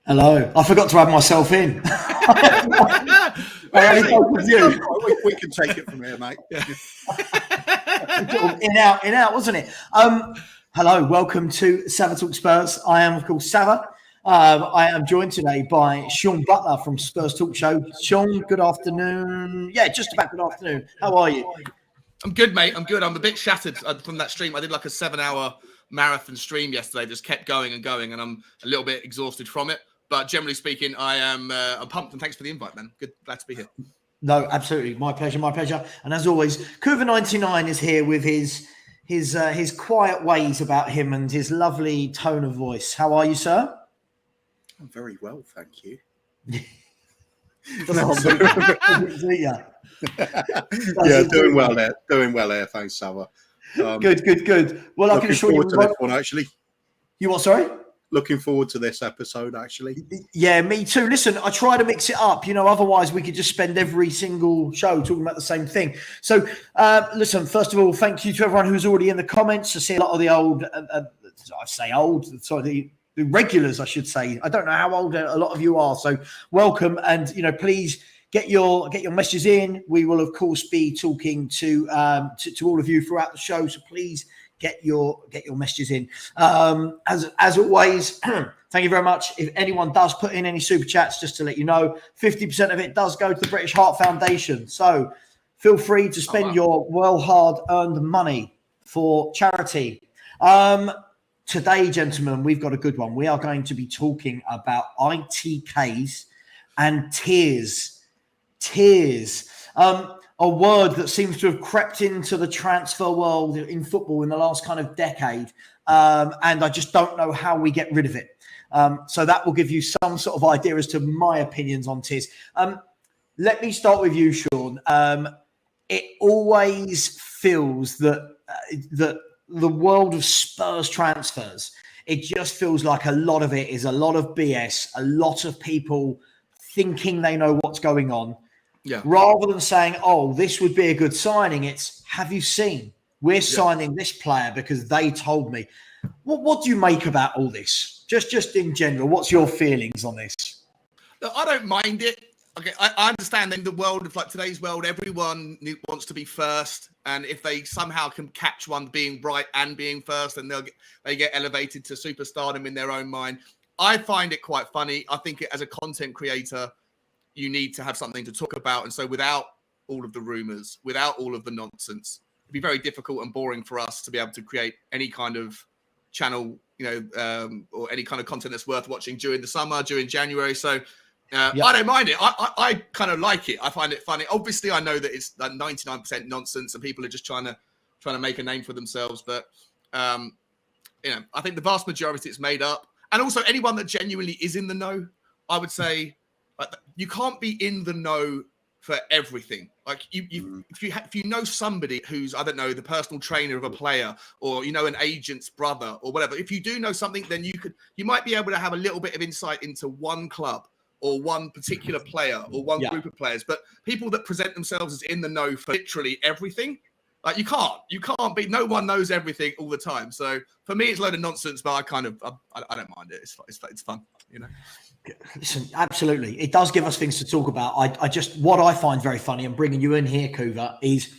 Hello. I forgot to add myself in. We can take it from here, mate. In out, wasn't it? Hello, welcome to Savva Talks Spurs. I am, of course, Savva. I am joined today by Sean Butler from Spurs Talk Show. Sean, good afternoon. Yeah, just about good afternoon. How are you? I'm good, mate. I'm good. I'm a bit shattered from that stream. I did like a 7-hour marathon stream yesterday. Just kept going and going, and I'm a little bit exhausted from it. But generally speaking, I'm pumped, and thanks for the invite, man. Good, glad to be here. No, absolutely, my pleasure, my pleasure. And as always, Kuvva99 is here with his quiet ways about him and his lovely tone of voice. How are you, sir? I'm very well, thank you. Yeah, doing well there. Doing well there. Thanks, Savva. Good. Well, I can assure you, to this one actually. You what? Sorry. Looking forward to this episode, actually. Yeah, me too. Listen, I try to mix it up. Otherwise we could just spend every single show talking about the same thing. So, listen, first of all, thank you to everyone who's already in the comments. I see a lot of the old, the regulars, I should say. I don't know how old a lot of you are. So welcome. And, please get your messages in. We will, of course, be talking to all of you throughout the show. So please get your messages in. As always, thank you very much. If anyone does put in any super chats, just to let you know, 50% of it does go to the British Heart Foundation. So feel free to spend your hard-earned money for charity. Today, gentlemen, we've got a good one. We are going to be talking about ITKs and tears. A word that seems to have crept into the transfer world in football in the last kind of decade. And I just don't know how we get rid of it. So that will give you some sort of idea as to my opinions on tears. Let me start with you, Sean. It always feels that the world of Spurs transfers, it just feels like a lot of it is a lot of BS, a lot of people thinking they know what's going on. Yeah. Rather than saying, oh, this would be a good signing, it's, have you seen? We're signing this player because they told me. What do you make about all this? Just in general, what's your feelings on this? Look, I don't mind it. Okay, I understand in the world of today's world, everyone wants to be first. And if they somehow can catch one being right and being first, and they get elevated to superstardom in their own mind. I find it quite funny. I think as a content creator, you need to have something to talk about. And so without all of the rumors, without all of the nonsense, it'd be very difficult and boring for us to be able to create any kind of channel, or any kind of content that's worth watching during the summer, during January. So I don't mind it. I kind of like it. I find it funny. Obviously, I know that it's 99% nonsense and people are just trying to make a name for themselves. But, I think the vast majority it's made up. And also anyone that genuinely is in the know, I would say, you can't be in the know for everything. If you know somebody who's, I don't know, the personal trainer of a player, or an agent's brother or whatever, if you do know something, then you might be able to have a little bit of insight into one club or one particular player or one group of players. But people that present themselves as in the know for literally everything, you can't be. No one knows everything all the time. So for me, it's a load of nonsense, but I don't mind it. It's fun, Listen, absolutely. It does give us things to talk about. What I find very funny, and bringing you in here, Kuvva, is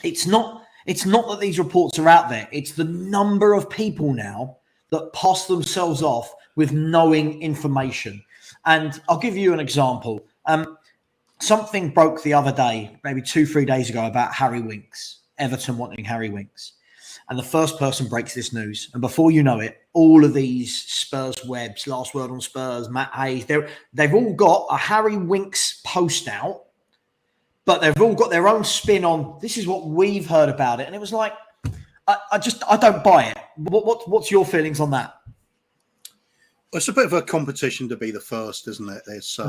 it's not that these reports are out there. It's the number of people now that pass themselves off with knowing information. And I'll give you an example. Something broke the other day, maybe 2-3 days ago, about Harry Winks, Everton wanting Harry Winks. And the first person breaks this news. And before you know it, all of these Spurs webs, Last Word on Spurs, Matt Hayes, they've all got a Harry Winks post out, but they've all got their own spin on, this is what we've heard about it. And it was like, I don't buy it. What's your feelings on that? It's a bit of a competition to be the first, isn't it? It's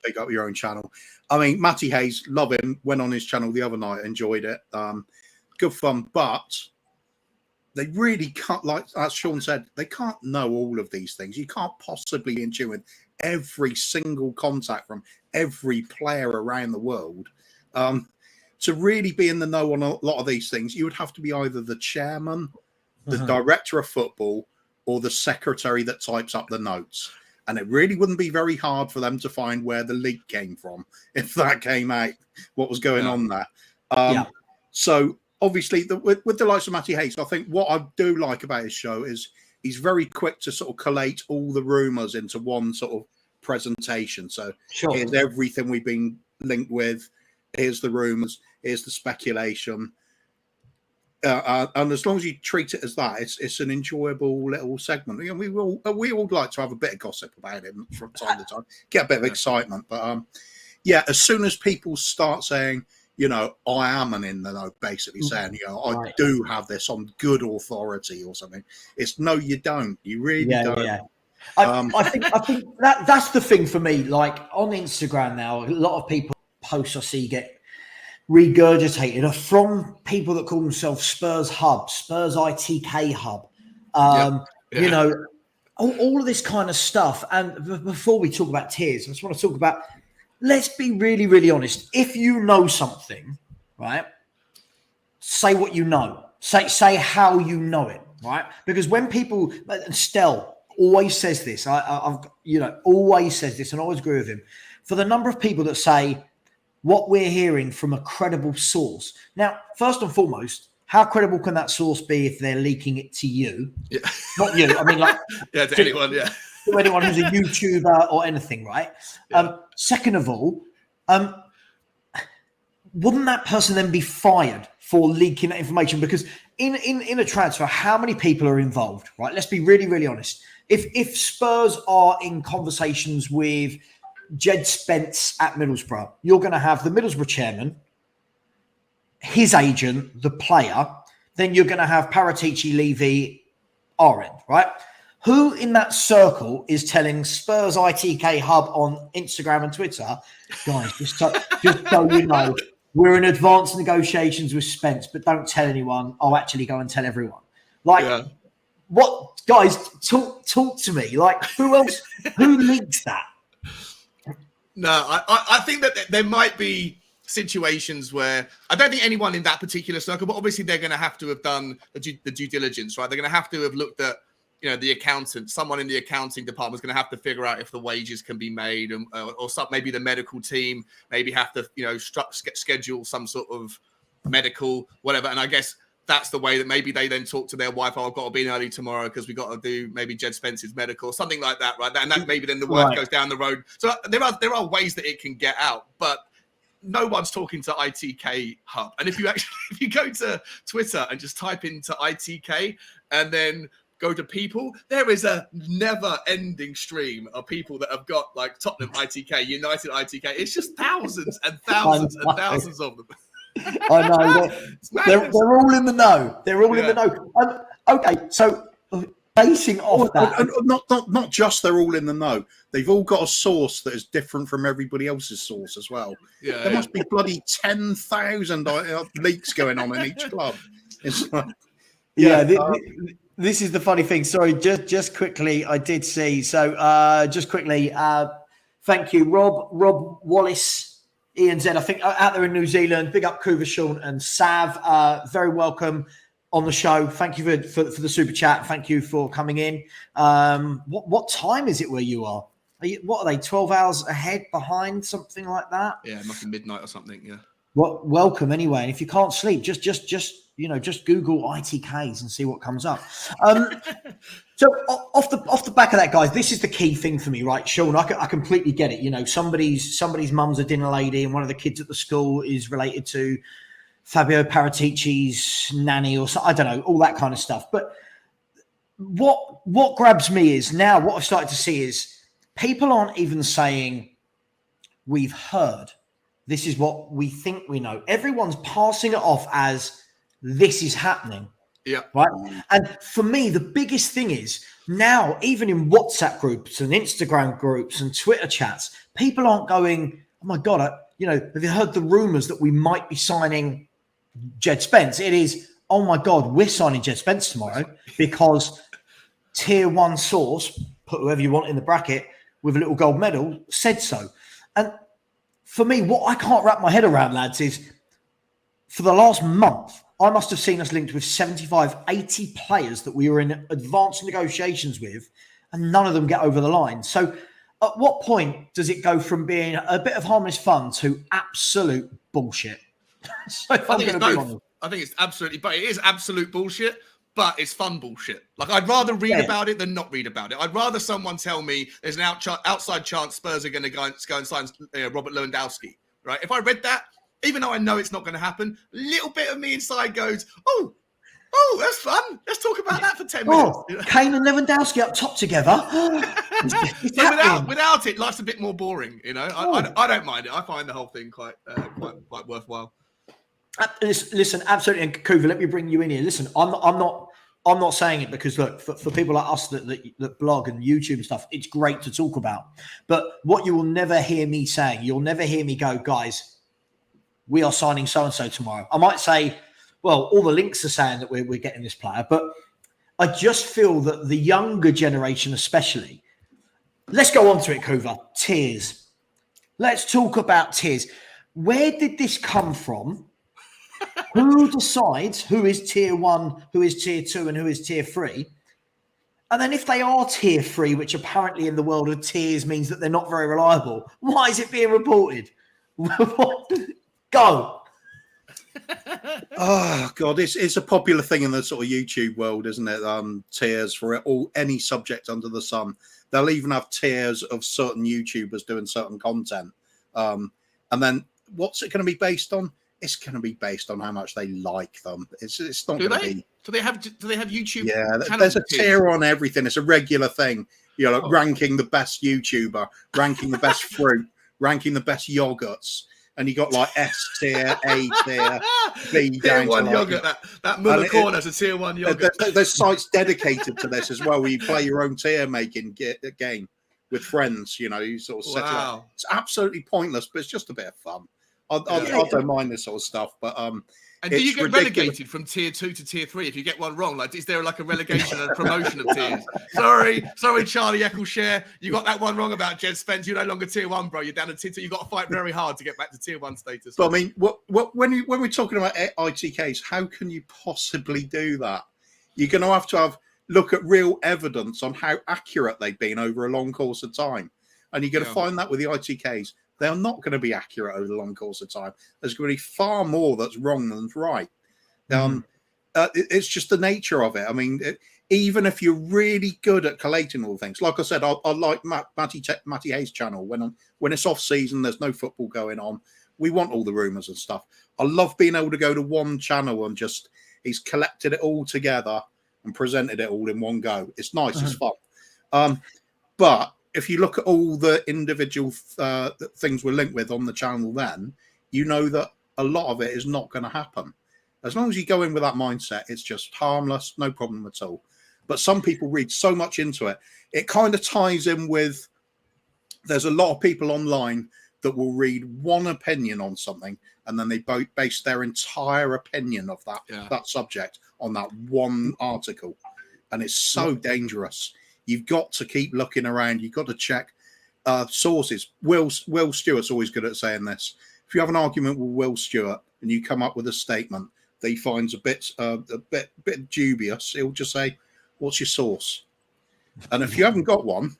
pick up your own channel. I mean, Matty Hayes, love him, went on his channel the other night, enjoyed it. Good fun, but they really can't, like as Sean said, they can't know all of these things. You can't possibly be in tune with every single contact from every player around the world. To really be in the know on a lot of these things, you would have to be either the chairman, the director of football, or the secretary that types up the notes. And it really wouldn't be very hard for them to find where the leak came from if that came out, what was going on there. So obviously, with the likes of Matty Hayes, I think what I do like about his show is he's very quick to sort of collate all the rumours into one sort of presentation. So here's everything we've been linked with. Here's the rumours. Here's the speculation. And as long as you treat it as that, it's an enjoyable little segment. You know, we all like to have a bit of gossip about it from time to time, get a bit of excitement. But as soon as people start saying, you know, I am an in the know, basically saying, you know, I do have this on good authority or something. It's no, you don't. You really don't. Yeah. I think that's the thing for me. Like on Instagram now, a lot of people posts I see get regurgitated are from people that call themselves Spurs Hub, Spurs ITK Hub. You know, all of this kind of stuff. And before we talk about tiers, I just want to talk about, let's be really, really honest. If you know something, right, say what you know. Say how you know it, right? Because when people, and Stel always says this, I've always says this, and I always agree with him. For the number of people that say what we're hearing from a credible source. Now, first and foremost, how credible can that source be if they're leaking it to you? Yeah. Not you. I mean, like to anyone, to anyone who's a YouTuber or anything, right? Yeah. Second of all, wouldn't that person then be fired for leaking that information? Because in a transfer, how many people are involved, right? Let's be really, really honest. If Spurs are in conversations with Jed Spence at Middlesbrough, you're going to have the Middlesbrough chairman, his agent, the player, then you're going to have Paratici, Levy, our end, right? Who in that circle is telling Spurs ITK Hub on Instagram and Twitter, guys, just so you know, we're in advanced negotiations with Spence, but don't tell anyone. I'll actually go and tell everyone. What, guys, talk to me. Like, who else, who leaks that? No, I think that there might be situations where I don't think anyone in that particular circle, but obviously they're going to have to have done the due diligence, right? They're going to have to have looked at, you know, the accountant, someone in the accounting department is going to have to figure out if the wages can be made, or maybe the medical team maybe have to, you know, schedule some sort of medical, whatever. And I guess that's the way that maybe they then talk to their wife, oh, I've got to be in early tomorrow because we got to do maybe Jed Spence's medical, something like that, right? And that maybe then the wife goes down the road. So there are ways that it can get out, but no one's talking to ITK Hub. And if you go to Twitter and just type into ITK and then go to people, there is a never-ending stream of people that have got like Tottenham ITK, United ITK. It's just thousands and thousands and thousands of them. I know. They're all in the know. They're all in the know. Okay, so basing off that, not just they're all in the know. They've all got a source that is different from everybody else's source as well. Yeah, there must be bloody 10,000 leaks going on in each club. It's like, this is the funny thing. Sorry, just quickly, I did see. So just quickly, thank you, Rob Wallace. Ian Z, I think out there in New Zealand, big up Kuvva, Sean and Sav. Very welcome on the show. Thank you for the super chat. Thank you for coming in. What time is it where you are? What are they? 12 hours ahead, behind, something like that? Yeah, must be midnight or something. Yeah. Well, welcome anyway. And if you can't sleep, just Google ITKs and see what comes up. So off the back of that, guys, this is the key thing for me, right, Sean? I completely get it. You know, somebody's mum's a dinner lady, and one of the kids at the school is related to Fabio Paratici's nanny, or so, I don't know, all that kind of stuff. But what grabs me is now what I've started to see is people aren't even saying we've heard. This is what we think we know. Everyone's passing it off as this is happening. Yeah. Right. And for me, the biggest thing is now, even in WhatsApp groups and Instagram groups and Twitter chats, people aren't going, oh my God, have you heard the rumors that we might be signing Jed Spence? It is, oh my God, we're signing Jed Spence tomorrow because tier one source, put whoever you want in the bracket with a little gold medal, said so. And for me, what I can't wrap my head around, lads, is for the last month, I must have seen us linked with 75, 80 players that we were in advanced negotiations with. and none of them get over the line. So at what point does it go from being a bit of harmless fun to absolute bullshit? So if I'm going to be honest. I think it's absolutely, but it is absolute bullshit, but it's fun bullshit. Like, I'd rather read about it than not read about it. I'd rather someone tell me there's an outside chance Spurs are going to go and sign Robert Lewandowski, right? If I read that, even though I know it's not going to happen, a little bit of me inside goes, oh, that's fun. Let's talk about that for 10 minutes. Kane and Lewandowski up top together. So without it, life's a bit more boring, you know. I don't mind it. I find the whole thing quite worthwhile. Listen, absolutely. And Kuvva, let me bring you in here. Listen, I'm not saying it because look, for people like us that blog and YouTube and stuff, it's great to talk about. But what you will never hear me saying, you'll never hear me go, guys, we are signing so-and-so tomorrow. I might say, well, all the links are saying that we're getting this player, but I just feel that the younger generation especially, let's go on to it, Kuvva, tiers. Let's talk about tiers. Where did this come from? Who decides who is tier 1, who is tier 2, and who is tier 3? And then if they are tier 3, which apparently in the world of tiers means that they're not very reliable, why is it being reported? Go. Oh God, it's a popular thing in the sort of YouTube world, isn't it? Tiers for any subject under the sun. They'll even have tiers of certain YouTubers doing certain content. And then what's it going to be based on? It's going to be based on how much they like them. It's not going to be. Do they have YouTube? Yeah, there's a tier on everything. It's a regular thing. You know, ranking the best YouTuber, ranking the best fruit, ranking the best yogurts. And you got like S tier, A tier, B tier down 1 to yogurt. That Muller corner's a tier 1 yogurt. There's sites dedicated to this as well, where you play your own tier making game with friends. You know, you sort of set it up. It's absolutely pointless, but it's just a bit of fun. I don't mind this sort of stuff, but and do you get relegated from tier 2 to tier 3 if you get one wrong? Like, is there like a relegation and a promotion of tiers? Sorry, Charlie Eccleshare, you got that one wrong about Jed Spence. You're no longer tier 1, bro. You're down to tier 2. You got to fight very hard to get back to tier 1 status. But I mean, when we're talking about ITKs, how can you possibly do that? You're going to have look at real evidence on how accurate they've been over a long course of time, and you're going to find that with the ITKs. They are not going to be accurate over the long course of time. There's going to be far more that's wrong than right. It's just the nature of it. I mean, even if you're really good at collating all things, like I said, I like Matty Hayes' channel. When it's off season, there's no football going on. We want all the rumours and stuff. I love being able to go to one channel and he's collected it all together and presented it all in one go. It's nice. It's fun. But if you look at all the individual things we're linked with on the channel, then you know that a lot of it is not going to happen. As long as you go in with that mindset, it's just harmless, no problem at all. But some people read so much into it. It kind of ties in with, there's a lot of people online that will read one opinion on something, and then they base their entire opinion of that subject on that one article. And it's so dangerous. You've got to keep looking around. You've got to check sources. Will Stewart's always good at saying this. If you have an argument with Will Stewart and you come up with a statement that he finds a bit dubious, he'll just say, "What's your source?" And if you haven't got one,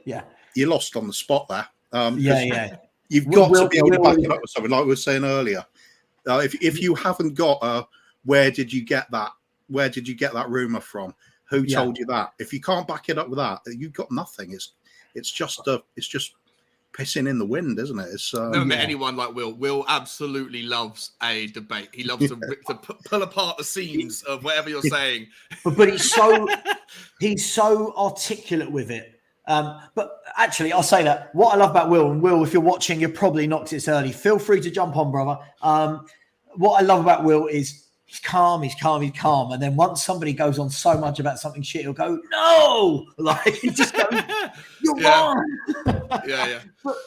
you're lost on the spot there. You've got to be able to back it up with something, like we were saying earlier. If you haven't got where did you get that? Where did you get that rumor from? Who told you that? If you can't back it up with that, you've got nothing. It's just pissing in the wind, isn't it? Never met anyone like Will. Will absolutely loves a debate. He loves to pull apart the seams of whatever you're saying. But he's so articulate with it. But actually, I'll say that what I love about Will, and Will, if you're watching, you're probably not 'cause it's early. Feel free to jump on, brother. What I love about Will is he's calm. And then once somebody goes on so much about something shit, he'll go, "No!" Like, he just goes, "You're wrong." But,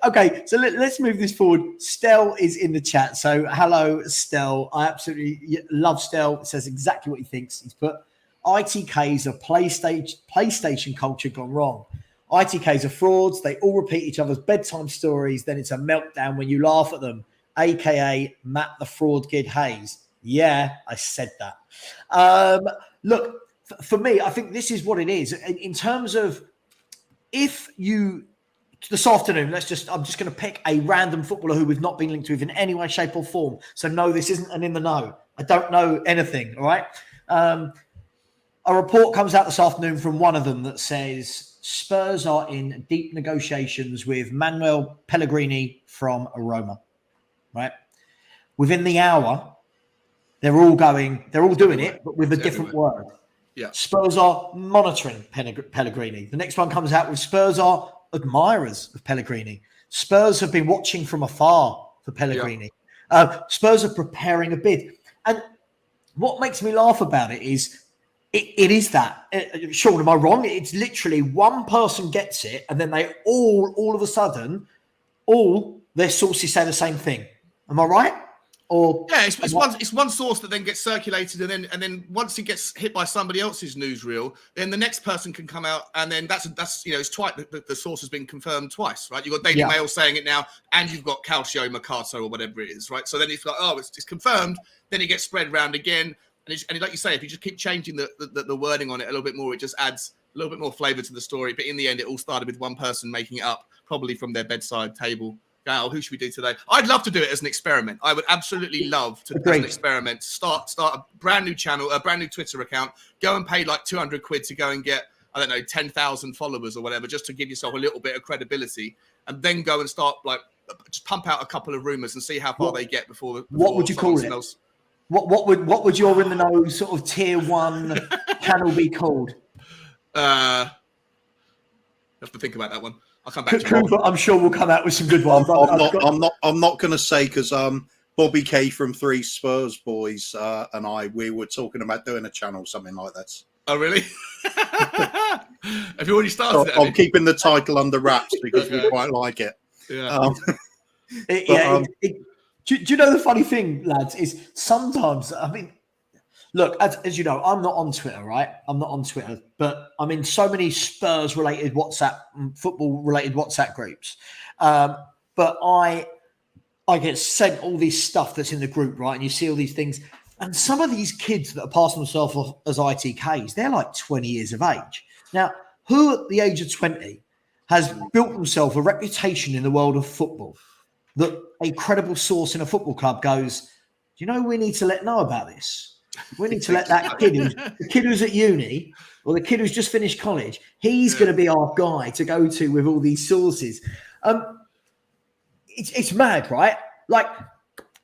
okay, so let's move this forward. Stel is in the chat. So hello, Stel. I absolutely love Stel. It says exactly what he thinks. He's put, ITKs are PlayStation culture gone wrong. ITKs are frauds. They all repeat each other's bedtime stories. Then it's a meltdown when you laugh at them. AKA Matt the Fraud Kid Hayes. Yeah, I said that. Look, for me, I think this is what it is in terms of if you this afternoon. I'm just going to pick a random footballer who we've not been linked with in any way, shape, or form. So no, this isn't an in the know. I don't know anything. All right. A report comes out this afternoon from one of them that says Spurs are in deep negotiations with Manuel Pellegrini from Roma. Right. Within the hour, they're all doing it, but with a different word. Yeah. Spurs are monitoring Pellegrini. The next one comes out with Spurs are admirers of Pellegrini. Spurs have been watching from afar for Pellegrini. Yeah. Spurs are preparing a bid. And what makes me laugh about it is it is that. Sean, am I wrong? It's literally one person gets it and then they all of a sudden, all their sources say the same thing. Am I right? Or yeah, it's one source that then gets circulated, and then once it gets hit by somebody else's newsreel, then the next person can come out, and then that's it's twice the source has been confirmed twice, right? You've got Daily Mail saying it now, and you've got Calcio Mercato or whatever it is, right? So then it's like, oh, it's confirmed. Then it gets spread around again, and like you say, if you just keep changing the wording on it a little bit more, it just adds a little bit more flavour to the story. But in the end, it all started with one person making it up, probably from their bedside table. Oh, who should we do today? I'd love to do it as an experiment. I would absolutely love to do an experiment. Start a brand new channel, a brand new Twitter account. Go and pay like 200 quid to go and get, I don't know, 10,000 followers or whatever, just to give yourself a little bit of credibility, and then go and start just pump out a couple of rumors and see how far they get before. What would you call it? Else. What would your in the know sort of tier 1 channel be called? I have to think about that one. I'll come back to you. I'm sure we'll come out with some good ones. I'm not going to say, because Bobby K from Three Spurs Boys and we were talking about doing a channel, something like this. Oh, really? Have you already started it? I'm keeping the title under wraps because we quite like it. Yeah. Do you know the funny thing, lads, is sometimes, I mean, look, as you know, I'm not on Twitter, right? I'm not on Twitter, but I'm in so many Spurs-related football-related WhatsApp groups. But I get sent all this stuff that's in the group, right? And you see all these things. And some of these kids that are passing themselves off as ITKs, they're like 20 years of age. Now, who at the age of 20 has built themselves a reputation in the world of football that a credible source in a football club goes, do you know we need to know about this? We need to let that kid, the kid who's at uni or the kid who's just finished college, he's going to be our guy to go to with all these sources. It's mad, right? Like,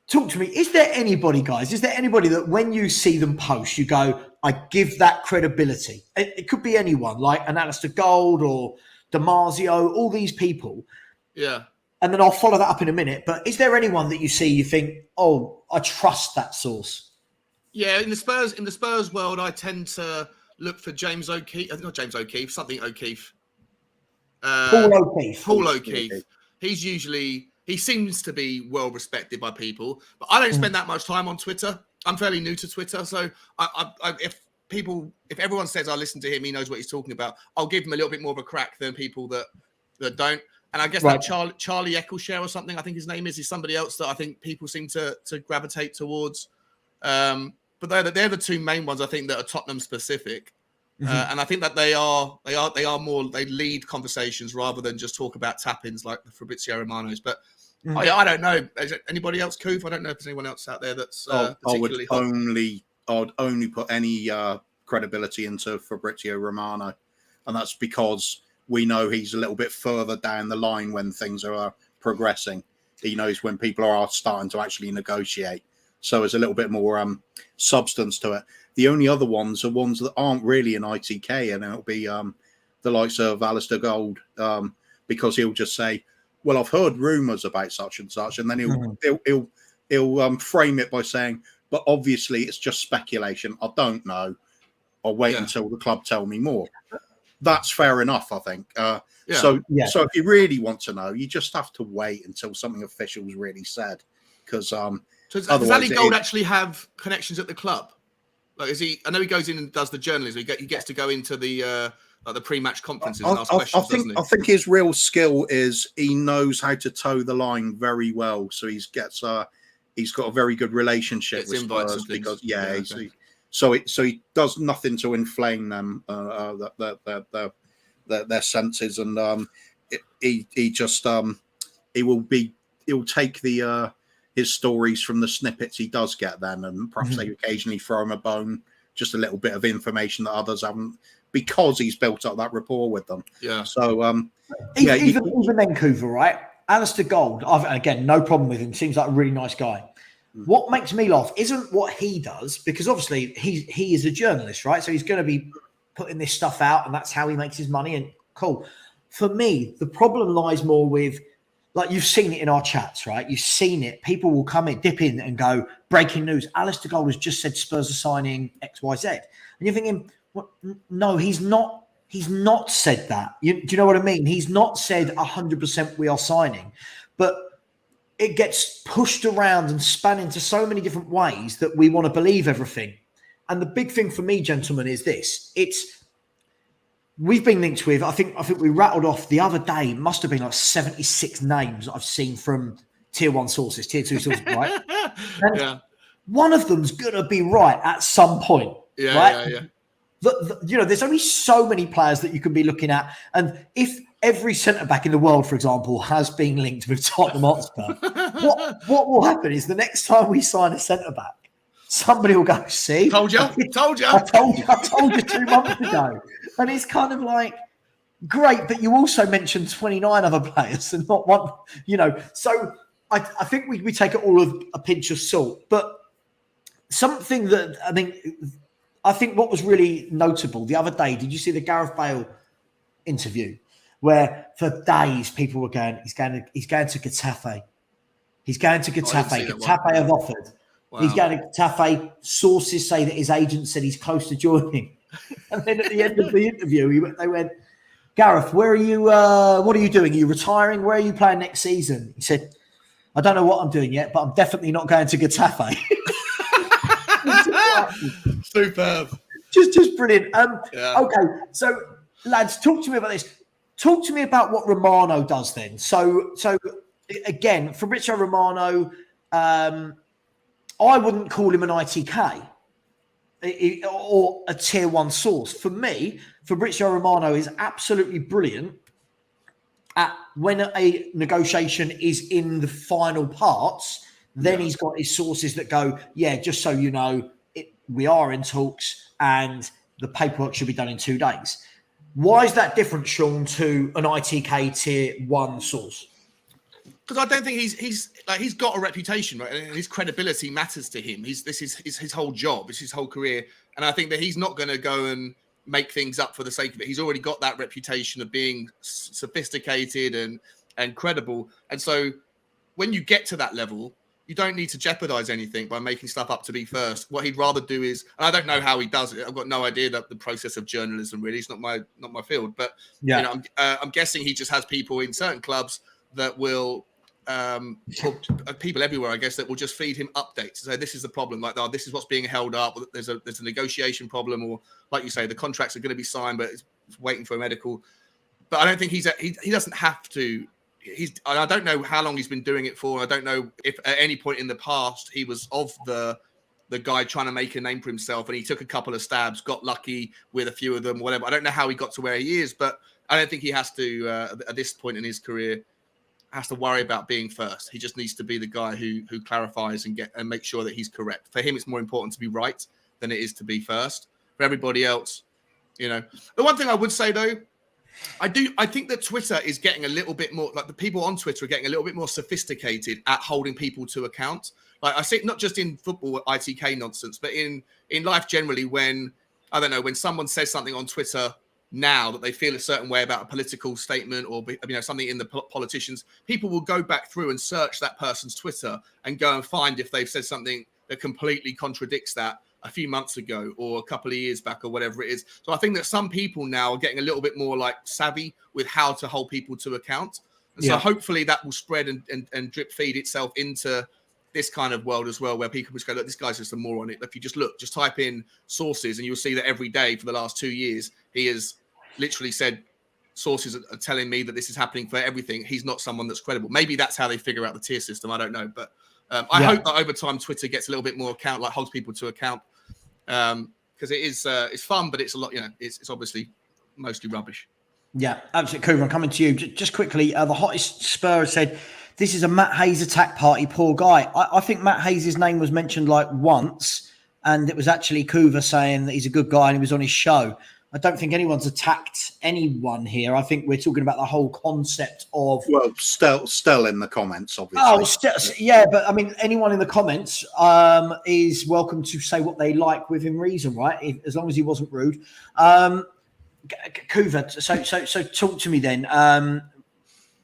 talk to me. Is there anybody, guys? Is there anybody that when you see them post, you go, I give that credibility? It could be anyone, like an Alistair Gold or Damasio, all these people. Yeah. And then I'll follow that up in a minute. But is there anyone that you see, you think, oh, I trust that source? Yeah, in the Spurs world, I tend to look for James O'Keefe. Not James O'Keefe, something O'Keefe. Paul O'Keefe. Paul O'Keefe. He seems to be well respected by people, but I don't spend that much time on Twitter. I'm fairly new to Twitter, so if everyone says I listen to him, he knows what he's talking about, I'll give him a little bit more of a crack than people that don't. And I guess that Charlie Eccleshare or something, I think his name is somebody else that I think people seem to gravitate towards. But they're the two main ones I think that are Tottenham specific, and I think that they lead conversations rather than just talk about tap-ins like the Fabrizio Romanos. But I don't know. Is it anybody else, Kuvva? I don't know if there's anyone else out there that's particularly I'd only put any credibility into Fabrizio Romano, and that's because we know he's a little bit further down the line when things are progressing. He knows when people are starting to actually negotiate. So there's a little bit more substance to it. The only other ones are ones that aren't really an ITK, and it'll be the likes of Alistair Gold, because he'll just say, well, I've heard rumours about such and such, and then he'll frame it by saying, but obviously it's just speculation. I don't know. I'll wait until the club tell me more. That's fair enough, I think. So if you really want to know, you just have to wait until something official is really said, because So does Ali Gold actually have connections at the club? Like, is he? I know he goes in and does the journalism. He gets to go into the pre-match conferences and ask questions. I think his real skill is he knows how to toe the line very well. So he's got a very good relationship with Spurs because So he does nothing to inflame them, their senses, and he'll take his stories from the snippets he does get then, and perhaps they occasionally throw him a bone, just a little bit of information that others haven't, because he's built up that rapport with them. Yeah. So even then, Kuvva, right? Alistair Gold, again, no problem with him. Seems like a really nice guy. What makes me laugh isn't what he does, because obviously he is a journalist, right? So he's going to be putting this stuff out, and that's how he makes his money. And cool. For me, the problem lies more with, like, you've seen it in our chats, right? You've seen it. People will come in, dip in, and go, breaking news. Alistair Gold has just said Spurs are signing XYZ, and you're thinking, what? No, he's not. He's not said that. Do you know what I mean? He's not said 100% we are signing, but it gets pushed around and spun into so many different ways that we want to believe everything. And the big thing for me, gentlemen, is this. We've been linked with, I think we rattled off the other day, must have been like 76 names I've seen from tier 1 sources, tier 2 sources, right? And one of them's going to be right at some point, right? Yeah. There's only so many players that you can be looking at. And if every centre-back in the world, for example, has been linked with Tottenham Hotspur, what will happen is the next time we sign a centre-back, somebody will go, see? Told you. I told you 2 months ago. And it's kind of like, great, but you also mentioned 29 other players and not one, So I think we take it all with a pinch of salt. But something that, I think what was really notable the other day, did you see the Gareth Bale interview where for days people were going, he's going to Getafe. He's going to Getafe. Getafe have offered. Wow. He's going to Getafe. Sources say that his agent said he's close to joining. And then at the end of the interview, they went, Gareth, where are you? What are you doing? Are you retiring? Where are you playing next season? He said, I don't know what I'm doing yet, but I'm definitely not going to Getafe. Superb. Just brilliant. Okay, so lads, talk to me about this. Talk to me about what Romano does then. So again, Fabrizio Romano, I wouldn't call him an ITK or a tier 1 source. For me, Fabrizio Romano is absolutely brilliant at when a negotiation is in the final parts. Then he's got his sources that go, just so you know, we are in talks and the paperwork should be done in 2 days. Why is that different, Sean, to an ITK tier 1 source? Because I don't think he's got a reputation, right? And his credibility matters to him. This is his whole job. It's his whole career. And I think that he's not going to go and make things up for the sake of it. He's already got that reputation of being sophisticated and credible. And so when you get to that level, you don't need to jeopardize anything by making stuff up to be first. What he'd rather do is, and I don't know how he does it. I've got no idea that the process of journalism really. It's not my field. But I'm guessing he just has people in certain clubs that will, people everywhere, I guess, that will just feed him updates. So this is the problem. Like, this is what's being held up. There's a negotiation problem, or like you say, the contracts are going to be signed, but it's waiting for a medical. But I don't think he doesn't have to. I don't know how long he's been doing it for. I don't know if at any point in the past he was of the guy trying to make a name for himself, and he took a couple of stabs, got lucky with a few of them, whatever. I don't know how he got to where he is, but I don't think he has to, at this point in his career, has to worry about being first. He just needs to be the guy who clarifies and make sure that he's correct. For him, it's more important to be right than it is to be first. For everybody else, the one thing I would say though, I think that Twitter is getting a little bit more, like the people on Twitter are getting a little bit more sophisticated at holding people to account. Like I see it not just in football ITK nonsense, but in life generally, when someone says something on Twitter now that they feel a certain way about a political statement or something in the politicians, people will go back through and search that person's Twitter and go and find if they've said something that completely contradicts that a few months ago or a couple of years back or whatever it is. So I think that some people now are getting a little bit more like savvy with how to hold people to account. And so hopefully that will spread and drip feed itself into this kind of world as well, where people just go, look, this guy's just a moron. If you just type in sources and you'll see that every day for the last 2 years, he has literally said, sources are telling me that this is happening for everything. He's not someone that's credible. Maybe that's how they figure out the tier system. I don't know. But I hope that over time, Twitter gets a little bit more holds people to account. because it is it's fun, but it's a lot. It's obviously mostly rubbish. Yeah, absolutely. Kuvva, I'm coming to you. Just quickly, the hottest Spurs said, this is a Matt Hayes attack party, poor guy. I think Matt Hayes' name was mentioned like once, and it was actually Kuvva saying that he's a good guy and he was on his show. I don't think anyone's attacked anyone here. I think we're talking about the whole concept of... Well, still in the comments, obviously. Yeah, but I mean, anyone in the comments is welcome to say what they like within reason, right? As long as he wasn't rude. Kuvva, so talk to me then.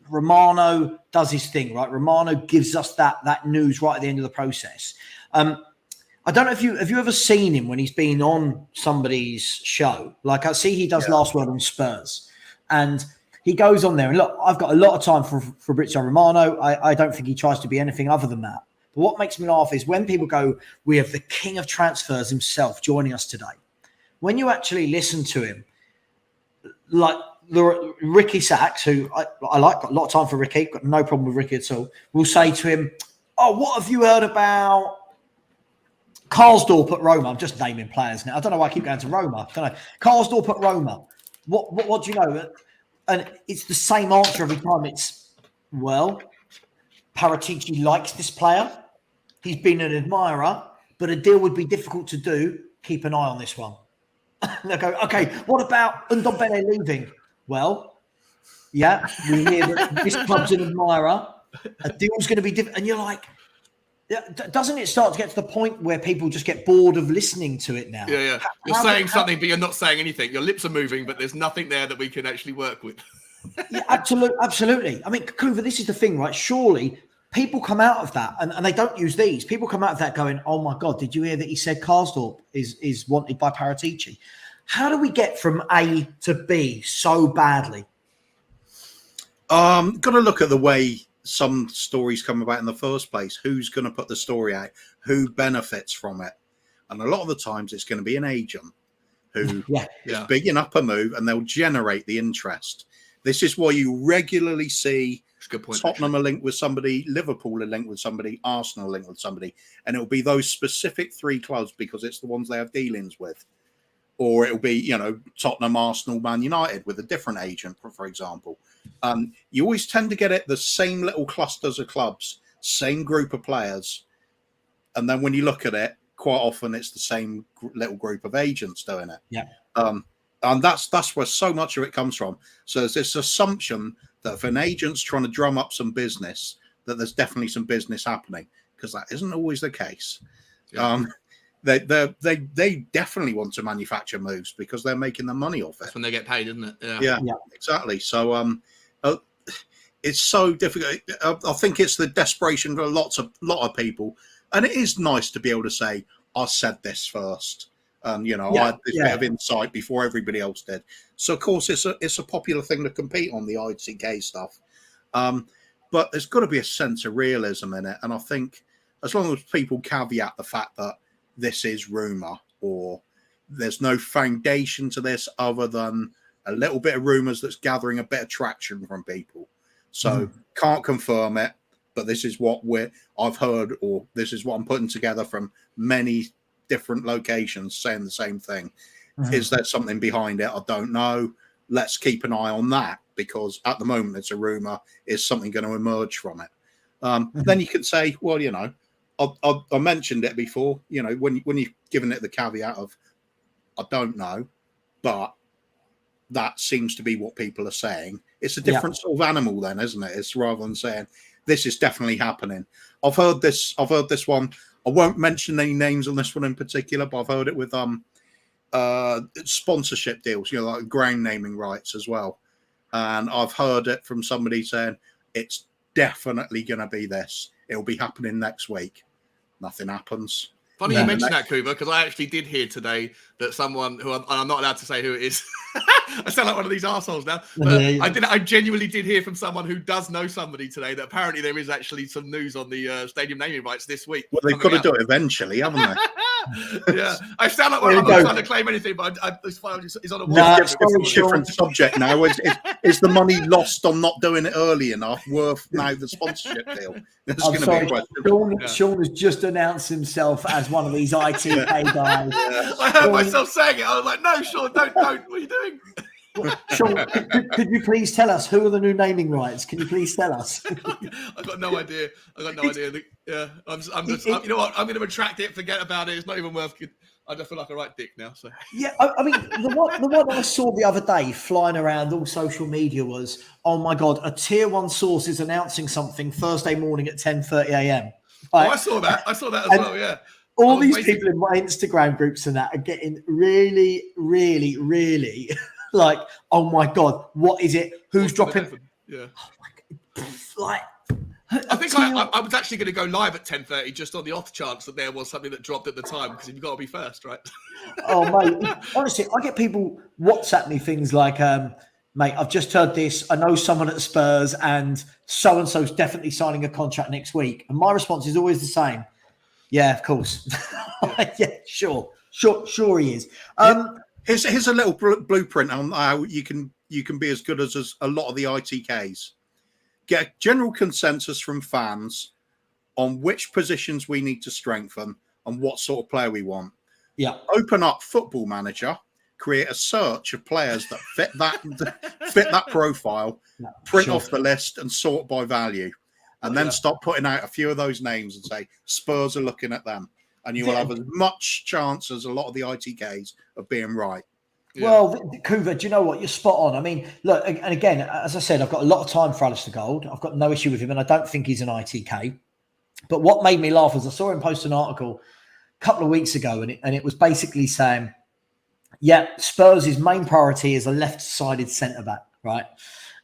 Romano does his thing, right? Romano gives us that news right at the end of the process. I don't know if have you ever seen him when he's been on somebody's show? Like I see he does Last Word on Spurs, and he goes on there. And look, I've got a lot of time for Fabrizio Romano. I don't think he tries to be anything other than that. But what makes me laugh is when people go, we have the king of transfers himself joining us today. When you actually listen to him, like Ricky Sachs, who I like, got a lot of time for Ricky, got no problem with Ricky at all, will say to him, oh, what have you heard about Karsdorp at Roma? I'm just naming players now. I don't know why I keep going to Roma. I don't know. Karsdorp at Roma. What do you know? And it's the same answer every time. It's, well, Paratici likes this player. He's been an admirer, but a deal would be difficult to do. Keep an eye on this one. They go, okay, what about Ndombele leaving? Well, yeah, we hear that this club's an admirer. A deal's going to be different. And you're like, doesn't it start to get to the point where people just get bored of listening to it now? Yeah. You're saying something, but you're not saying anything. Your lips are moving, but there's nothing there that we can actually work with. Yeah, absolutely. I mean, Kuvva, this is the thing, right? Surely people come out of that, and they don't use these. People come out of that going, oh my God, did you hear that he said Karsdorp is wanted by Paratici? How do we get from A to B so badly? Got to look at the way some stories come about in the first place. Who's going to put the story out? Who benefits from it? And a lot of the times it's going to be an agent who is bigging up a move, and they'll generate the interest. This is why you regularly see Tottenham are linked with somebody, Liverpool are linked with somebody, Arsenal are linked with somebody, and it'll be those specific three clubs because it's the ones they have dealings with. Or it'll be, Tottenham, Arsenal, Man United with a different agent, for example. You always tend to get it the same little clusters of clubs, same group of players. And then when you look at it, quite often it's the same little group of agents doing it. Yeah. And that's where so much of it comes from. So there's this assumption that if an agent's trying to drum up some business, that there's definitely some business happening, because that isn't always the case. Yeah. They definitely want to manufacture moves because they're making the money off it. That's when they get paid, isn't it? Yeah, exactly. So it's so difficult. I think it's the desperation for a lot of people, and it is nice to be able to say, I said this first. I had this bit of insight before everybody else did. So of course it's a popular thing to compete on the ITK stuff. But there's got to be a sense of realism in it. And I think as long as people caveat the fact that this is rumor, or there's no foundation to this other than a little bit of rumors that's gathering a bit of traction from people. So can't confirm it, but this is what I've heard, or this is what I'm putting together from many different locations saying the same thing. Is there something behind it? I don't know. Let's keep an eye on that, because at the moment it's a rumor. Is something going to emerge from it? Then you could say, well, I mentioned it before, when you've given it the caveat of, I don't know, but that seems to be what people are saying. It's a different sort of animal then, isn't it? It's rather than saying, this is definitely happening. I've heard this one. I won't mention any names on this one in particular, but I've heard it with sponsorship deals, like ground naming rights as well. And I've heard it from somebody saying, it's definitely going to be this. It'll be happening next week. Nothing happens. Funny you mentioned that, Kuvva, because I actually did hear today that someone who I'm not allowed to say who it is. I sound like one of these arseholes now. But I genuinely did hear from someone who does know somebody today that apparently there is actually some news on the stadium naming rights this week. Well, they've got to do it eventually, haven't they? Yeah, I sound like I'm not trying to claim anything, but it's fine. It's on a different subject now. Is the money lost on not doing it early enough worth now the sponsorship deal? I'm sorry, Sean has just announced himself as one of these ITK guys. I heard myself saying it. I was like, no, Sean, don't. What are you doing? Sean, could you please tell us who are the new naming rights? Can you please tell us? I got no idea. Yeah, you know what? I'm going to retract it. Forget about it. It's not even worth it. I just feel like a right dick now. So yeah, I mean, the one I saw the other day flying around all social media was, oh my god, a tier 1 source is announcing something Thursday morning at 10:30 a.m. Right? Oh, I saw that as well. Yeah. All these people in my Instagram groups and that are getting really, really, really like, oh my god, what is it? Who's dropping? Yeah. Oh my god. Like, I think I was actually going to go live at 10:30 just on the off chance that there was something that dropped at the time, because you've got to be first, right? Oh mate, honestly, I get people WhatsApp me things like, mate, I've just heard this. I know someone at Spurs, and so's definitely signing a contract next week. And my response is always the same. Yeah, of course. Yeah, sure he is. Here's a little blueprint on how you can be as good as a lot of the ITKs. Get a general consensus from fans on which positions we need to strengthen and what sort of player we want. Yeah. Open up Football Manager, create a search of players that fit that profile, print off the list and sort by value. And then start putting out a few of those names and say, Spurs are looking at them. And you will have as much chance as a lot of the ITKs of being right. Yeah. Well, Kuvva, do you know what? You're spot on. I mean, look, and again, as I said, I've got a lot of time for Alistair Gold. I've got no issue with him, and I don't think he's an ITK. But what made me laugh was I saw him post an article a couple of weeks ago, and it was basically saying, yeah, Spurs' main priority is a left-sided centre-back, right?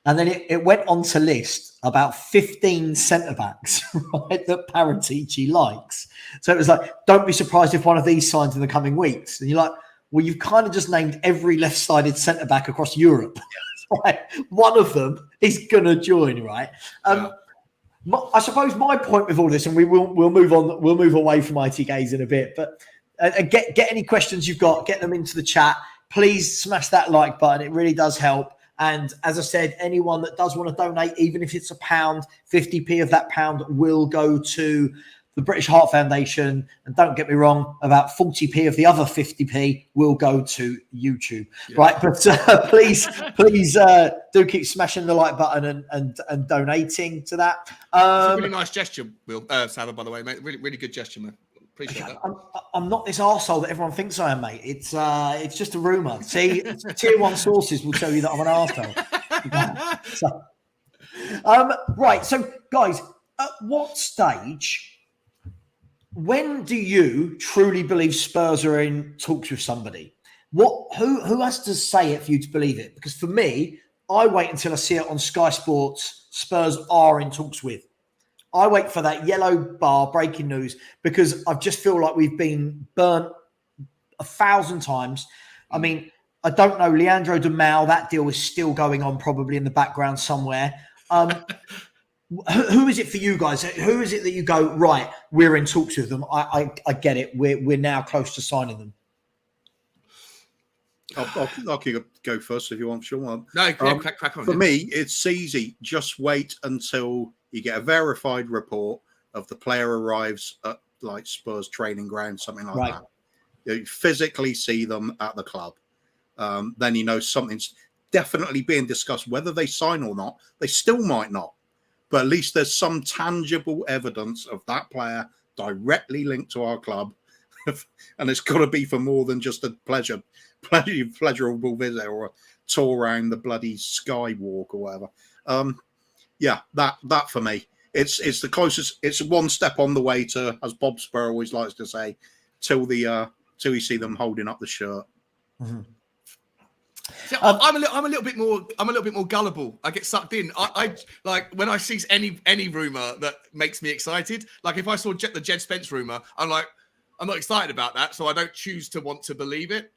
And then it went on to list about 15 centre-backs, right, that Paratici likes. So it was like, don't be surprised if one of these signs in the coming weeks. And you're like, well, you've kind of just named every left-sided centre-back across Europe. Right? One of them is going to join, right? I suppose my point with all this, and we'll move on, we'll move away from ITKs in a bit, but get any questions you've got, get them into the chat. Please smash that like button. It really does help. And as I said, anyone that does want to donate, even if it's £1, 50p of that pound will go to the British Heart Foundation. And don't get me wrong, about 40p of the other 50p will go to YouTube, right? But please do keep smashing the like button and donating to that. It's a really nice gesture, Will. Savva, by the way, mate. Really, really good gesture, man. Appreciate that. I'm not this arsehole that everyone thinks I am, mate. It's just a rumour. See, tier 1 sources will tell you that I'm an arsehole. Right. So, guys, at what stage, when do you truly believe Spurs are in talks with somebody? Who has to say it for you to believe it? Because for me, I wait until I see it on Sky Sports. Spurs are in talks with. I wait for that yellow bar breaking news because I just feel like we've been burnt 1,000 times. I mean, I don't know, Leandro de Mal, that deal is still going on probably in the background somewhere. Who is it for you guys? Who is it that you go, right, we're in talks with them? I get it. We're now close to signing them. I'll go first if you want, Sean. No, crack on. For me, it's easy. Just wait until you get a verified report of the player arrives at like Spurs training ground, something like that. You physically see them at the club. Then you know something's definitely being discussed. Whether they sign or not, they still might not. But at least there's some tangible evidence of that player directly linked to our club. And it's got to be for more than just a pleasurable visit or a tour around the bloody skywalk or whatever. That for me, it's the closest. It's one step on the way to, as Bob Spur always likes to say, till you see them holding up the shirt. Mm-hmm. See, I'm a little bit more gullible. I get sucked in. I like when I see any rumor that makes me excited. Like if I saw the Jed Spence rumor, I'm not excited about that, so I don't choose to want to believe it.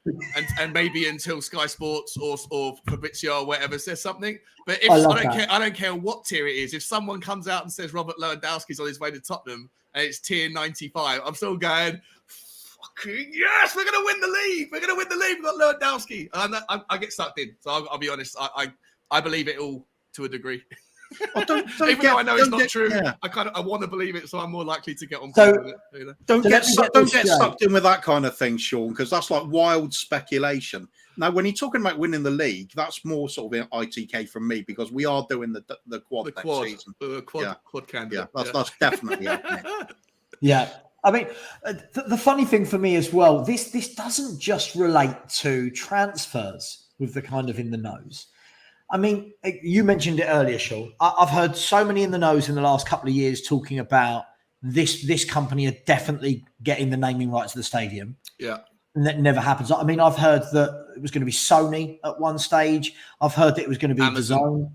And maybe until Sky Sports or Fabrizio or whatever says something. But if I don't care what tier it is. If someone comes out and says Robert Lewandowski's on his way to Tottenham and it's tier 95, I'm still going, yes, we're going to win the league. We're going to win the league. We've got Lewandowski. And I get sucked in. So I'll be honest. I believe it all to a degree. Oh, Even though I know it's not true, yeah. I want to believe it, so I'm more likely to get on board with it. You know? Don't get sucked in with that kind of thing, Sean, because that's like wild speculation. Now, when you're talking about winning the league, that's more sort of an ITK from me, because we are doing the quad next season. Quad candidate. Yeah, that's definitely happening. Yeah. I mean, the funny thing for me as well, this doesn't just relate to transfers with the kind of in the nose. I mean, you mentioned it earlier, Sean. I've heard so many in the nose in the last couple of years talking about this company are definitely getting the naming rights of the stadium. Yeah. And that never happens. I mean, I've heard that it was going to be Sony at one stage. I've heard that it was going to be Amazon.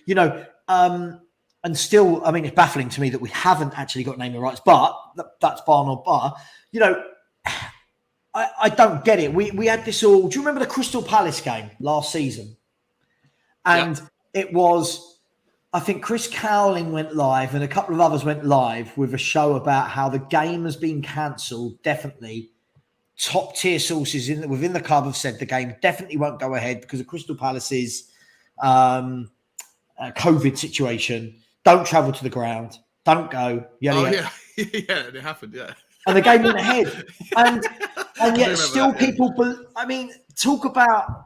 You know, and still, I mean, it's baffling to me that we haven't actually got naming rights, but that's bar nor bar. You know, I don't get it. We had this all. Do you remember the Crystal Palace game last season? And it was, I think Chris Cowling went live and a couple of others went live with a show about how the game has been cancelled. Definitely top tier sources within the club have said the game definitely won't go ahead because of Crystal Palace's COVID situation. Don't travel to the ground. Don't go. Yeah, it happened, yeah. And the game went ahead. And yet still people, I mean, talk about,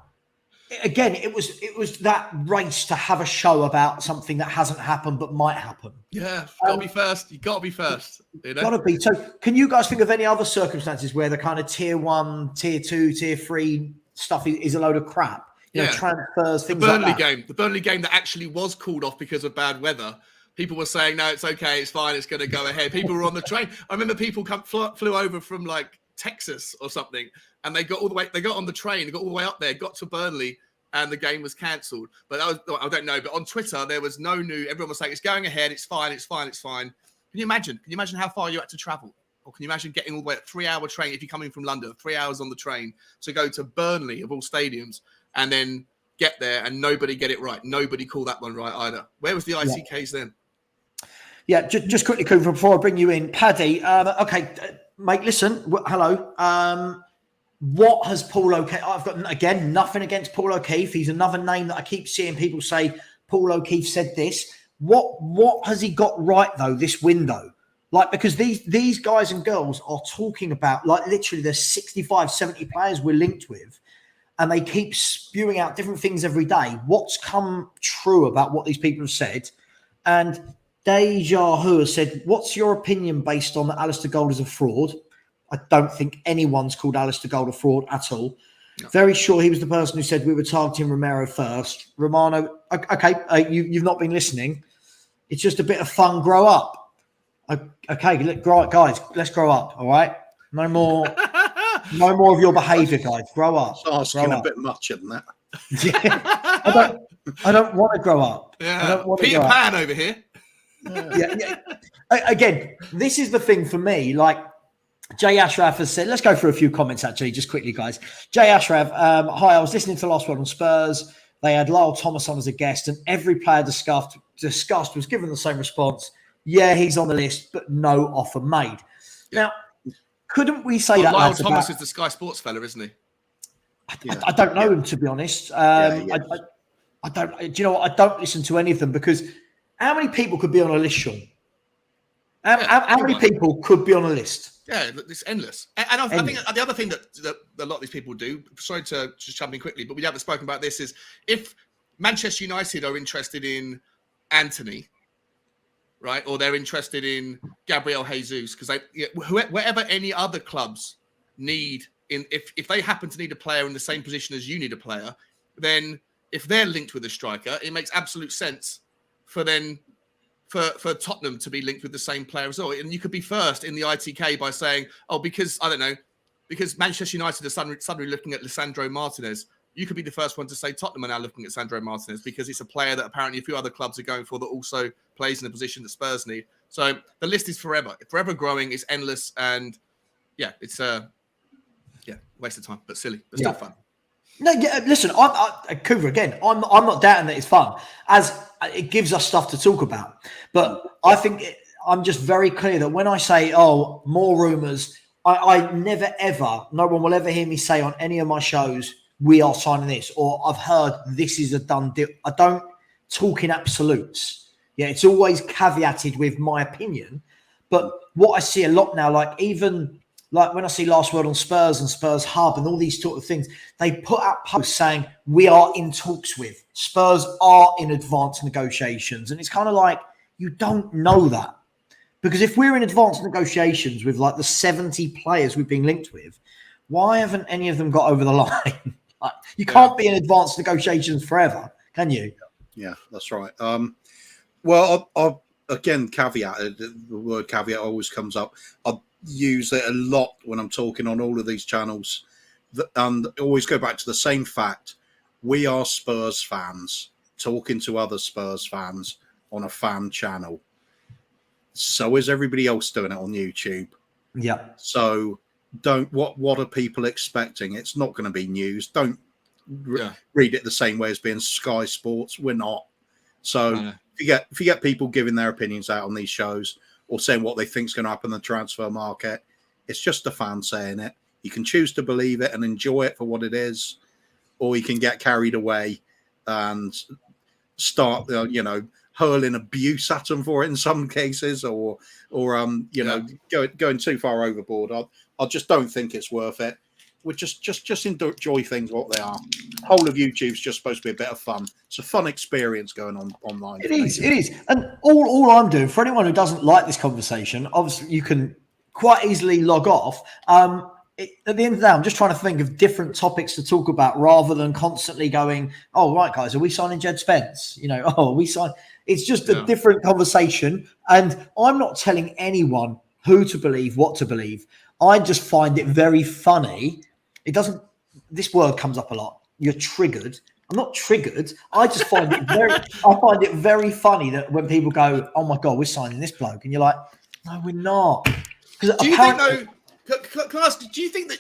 again, it was that race to have a show about something that hasn't happened but might happen. Yeah, got to be first. You got to be first. You know? Got to be. So, can you guys think of any other circumstances where the kind of tier 1, tier 2, tier 3 stuff is a load of crap? You know, transfers, things like that. The Burnley game that actually was called off because of bad weather. People were saying, no, it's okay, it's fine, it's going to go ahead. People were on the train. I remember people flew over from like Texas or something, and they got on the train, they got all the way up there, got to Burnley, and the game was cancelled. But I don't know. But on Twitter, there was no new. Everyone was saying it's going ahead. It's fine. It's fine. It's fine. Can you imagine? Can you imagine how far you had to travel? Or can you imagine getting all the way a 3-hour train if you're coming from London, 3 hours on the train to go to Burnley of all stadiums, and then get there and nobody get it right. Nobody call that one right either. Where was the ITKs then? Yeah, just quickly, Kuvva, before I bring you in, Paddy. Okay, mate. Listen, hello. What has Paul O'Keefe? I've got, again, nothing against Paul O'Keefe. He's another name that I keep seeing people say, Paul O'Keefe said this. What has he got right, though, this window? Like, because these guys and girls are talking about, like, literally there's 65, 70 players we're linked with, and they keep spewing out different things every day. What's come true about what these people have said? And Deja Hu has said, what's your opinion based on that Alistair Gold is a fraud? I don't think anyone's called Alistair Gold a fraud at all. No. Very sure he was the person who said we were targeting Romero first. Romano, okay, you've not been listening. It's just a bit of fun. Grow up. Okay, guys, let's grow up, all right? No more of your behaviour, guys. Grow up. It's asking a bit much, isn't that? Yeah. I don't want to grow up. Yeah. Peter Pan over here. Yeah. Again, this is the thing for me, like, Jay Ashraf has said, let's go through a few comments actually, just quickly, guys. Jay Ashraf, hi, I was listening to the last one on Spurs. They had Lyle Thomas on as a guest, and every player discussed was given the same response. Yeah, he's on the list, but no offer made. Now, couldn't we say that? Lyle Thomas is the Sky Sports fella, isn't he? I don't know him, to be honest. I don't. Do you know what? I don't listen to any of them because how many people could be on a list, Sean? How many people could be on a list? Yeah, it's endless. And I think the other thing that a lot of these people do, sorry to just jump in quickly, but we haven't spoken about this, is if Manchester United are interested in Anthony, right, or they're interested in Gabriel Jesus, because whatever any other clubs need, if they happen to need a player in the same position as you need a player, then if they're linked with a striker, it makes absolute sense for Tottenham to be linked with the same player as well. And you could be first in the ITK by saying, because Manchester United are suddenly looking at Lisandro Martinez, you could be the first one to say Tottenham are now looking at Lisandro Martinez because it's a player that apparently a few other clubs are going for that also plays in the position that Spurs need. So the list is forever growing. It's endless. And yeah, it's waste of time, but silly, but still fun. No, yeah, listen, Kuvva, again, I'm not doubting that it's fun, as it gives us stuff to talk about. But I think I'm just very clear that when I say, more rumours, I never ever, no one will ever hear me say on any of my shows, we are signing this, or I've heard this is a done deal. I don't talk in absolutes. Yeah, it's always caveated with my opinion. But what I see a lot now, like even like when I see Last Word on Spurs and Spurs Hub and all these sort of things, they put out posts saying we are in talks with, Spurs are in advanced negotiations. And it's kind of like, you don't know that. Because if we're in advanced negotiations with like the 70 players we've been linked with, why haven't any of them got over the line? Like, you can't be in advanced negotiations forever, can you? Yeah, that's right. Well, I'll again, caveat, the word caveat always comes up. I use it a lot when I'm talking on all of these channels, and always go back to the same fact. We are Spurs fans talking to other Spurs fans on a fan channel. So is everybody else doing it on YouTube. Yeah. So what are people expecting? It's not going to be news. Don't read it the same way as being Sky Sports. We're not. So if you get people giving their opinions out on these shows or saying what they think is going to happen in the transfer market, it's just a fan saying it. You can choose to believe it and enjoy it for what it is, or you can get carried away and start, hurling abuse at them for it in some cases, or going too far overboard. I just don't think it's worth it. We just enjoy things what they are. Whole of YouTube's just supposed to be a bit of fun. It's a fun experience going on online. It is. And all I'm doing, for anyone who doesn't like this conversation, obviously you can quite easily log off. At the end of the day, I'm just trying to think of different topics to talk about rather than constantly going, oh, right, guys, are we signing Jed Spence? Are we sign? It's just a different conversation. And I'm not telling anyone who to believe, what to believe. I just find it very funny. This word comes up a lot. You're triggered. I'm not triggered. I just find it very funny that when people go, oh my God, we're signing this bloke. And you're like, no, we're not. Do you think though, can I ask, do you think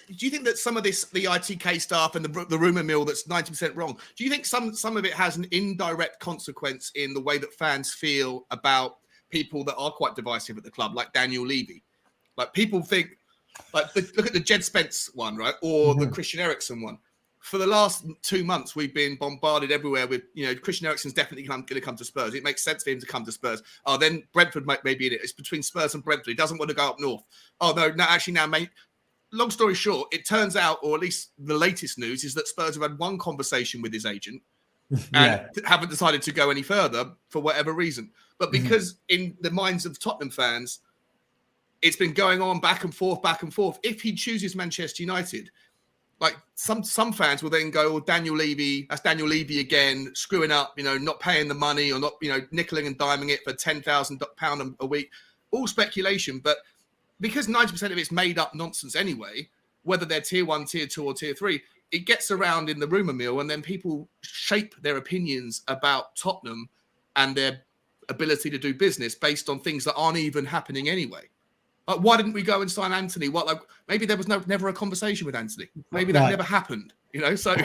that some of this, the ITK stuff and the rumor mill that's 90% wrong, do you think some of it has an indirect consequence in the way that fans feel about people that are quite divisive at the club, like Daniel Levy? Like people think, look at the Jed Spence one, right? Or the Christian Eriksen one. For the last 2 months, we've been bombarded everywhere with, Christian Eriksen's definitely going to come to Spurs. It makes sense for him to come to Spurs. Oh, then Brentford may be in it. It's between Spurs and Brentford. He doesn't want to go up north. Oh, no, actually now, mate. Long story short, it turns out, or at least the latest news, is that Spurs have had one conversation with his agent and haven't decided to go any further for whatever reason. But because in the minds of Tottenham fans, it's been going on back and forth. If he chooses Manchester United, like some fans will then go, oh, Daniel Levy, that's Daniel Levy again, screwing up, not paying the money or not, nickeling and diming it for £10,000 a week. All speculation, but because 90% of it's made up nonsense anyway, whether they're tier 1, tier 2 or tier 3, it gets around in the rumour mill and then people shape their opinions about Tottenham and their ability to do business based on things that aren't even happening anyway. Like, why didn't we go and sign Anthony? Maybe there was never a conversation with Anthony. Maybe that never happened. So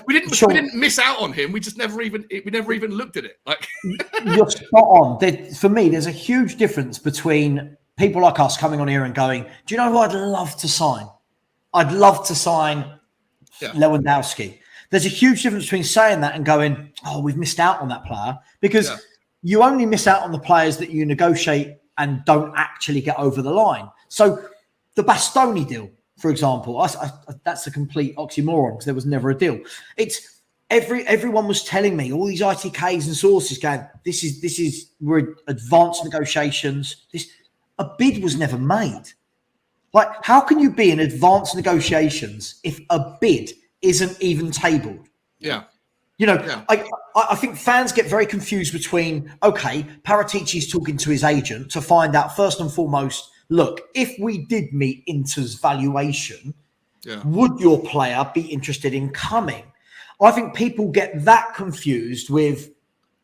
we didn't miss out on him. We just never even looked at it. Like you're spot on. For me, there's a huge difference between people like us coming on here and going, do you know who I'd love to sign? I'd love to sign Lewandowski. There's a huge difference between saying that and going, oh, we've missed out on that player, because you only miss out on the players that you negotiate and don't actually get over the line. So the Bastoni deal, for example, that's a complete oxymoron because there was never a deal. It's everyone was telling me, all these ITKs and sources going, we're in advanced negotiations. A bid was never made. Like, how can you be in advanced negotiations if a bid isn't even tabled? Yeah. I think fans get very confused between, okay, Paratici's talking to his agent to find out first and foremost, look, if we did meet Inter's valuation, would your player be interested in coming? I think people get that confused with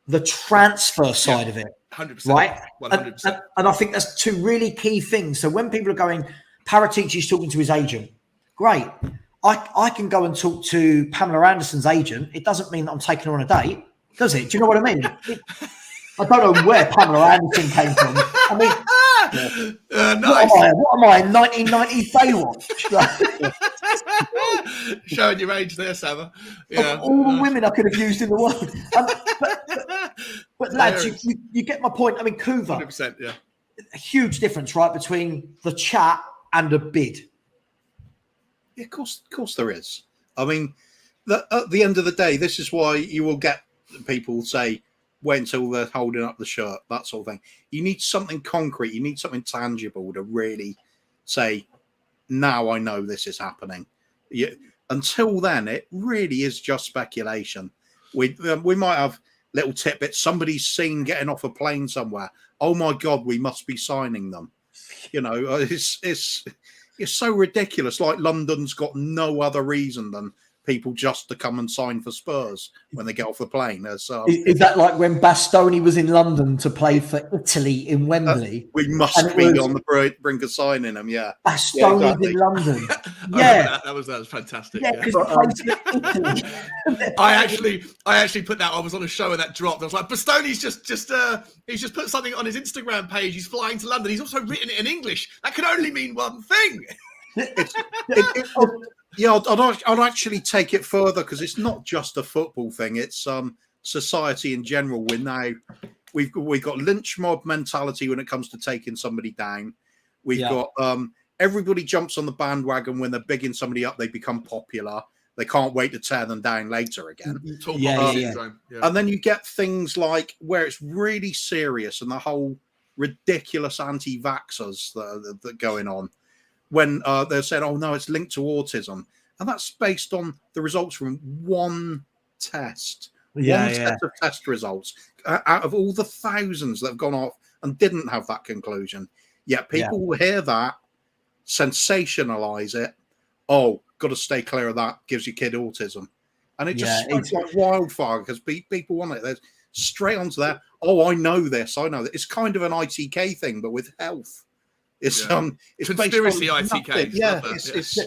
the transfer side of it. 100%. Right? 100%. And I think that's two really key things. So when people are going, Paratici's talking to his agent, great. I can go and talk to Pamela Anderson's agent. It doesn't mean that I'm taking her on a date, does it? Do you know what I mean? I don't know where Pamela Anderson came from. I mean, Nice. What am I? 1990s Baywatch? Showing your age there, Savva. Yeah. Of all the women I could have used in the world. But lads, you get my point. I mean, Kuvva, 100%, yeah. a huge difference, right, between the chat and a bid. Yeah, of course there is. I mean, at the end of the day, this is why you will get people say, wait until they're holding up the shirt, that sort of thing. You need something concrete. You need something tangible to really say, now I know this is happening. Until then, it really is just speculation. We might have little tidbits. Somebody's seen getting off a plane somewhere. Oh my God, we must be signing them. You know, it's so ridiculous. Like London's got no other reason than people just to come and sign for Spurs when they get off the plane. Is that like when Bastoni was in London to play for Italy in Wembley? We must be on the brink of signing them. Yeah, Bastoni's in London. Yeah, that was fantastic. Yeah, Yeah. I actually put that. I was on a show and that dropped. I was like, Bastoni's he's just put something on his Instagram page. He's flying to London. He's also written it in English. That can only mean one thing. Yeah, I'd actually take it further because it's not just a football thing. It's society in general. We've got lynch mob mentality when it comes to taking somebody down. We've got everybody jumps on the bandwagon when they're bigging somebody up. They become popular. They can't wait to tear them down later again. And then you get things like where it's really serious and the whole ridiculous anti-vaxxers that are going on. When they're saying, oh, no, it's linked to autism. And that's based on the results from one test. One set of test results out of all the thousands that have gone off and didn't have that conclusion. Yet people will hear that, sensationalize it. Oh, got to stay clear of that. Gives your kid autism. And it just spreads like wildfire because people want it. They're straight onto that. Oh, I know this. I know that. It's kind of an ITK thing, but with health. It's conspiracy ITKs. Yeah, it's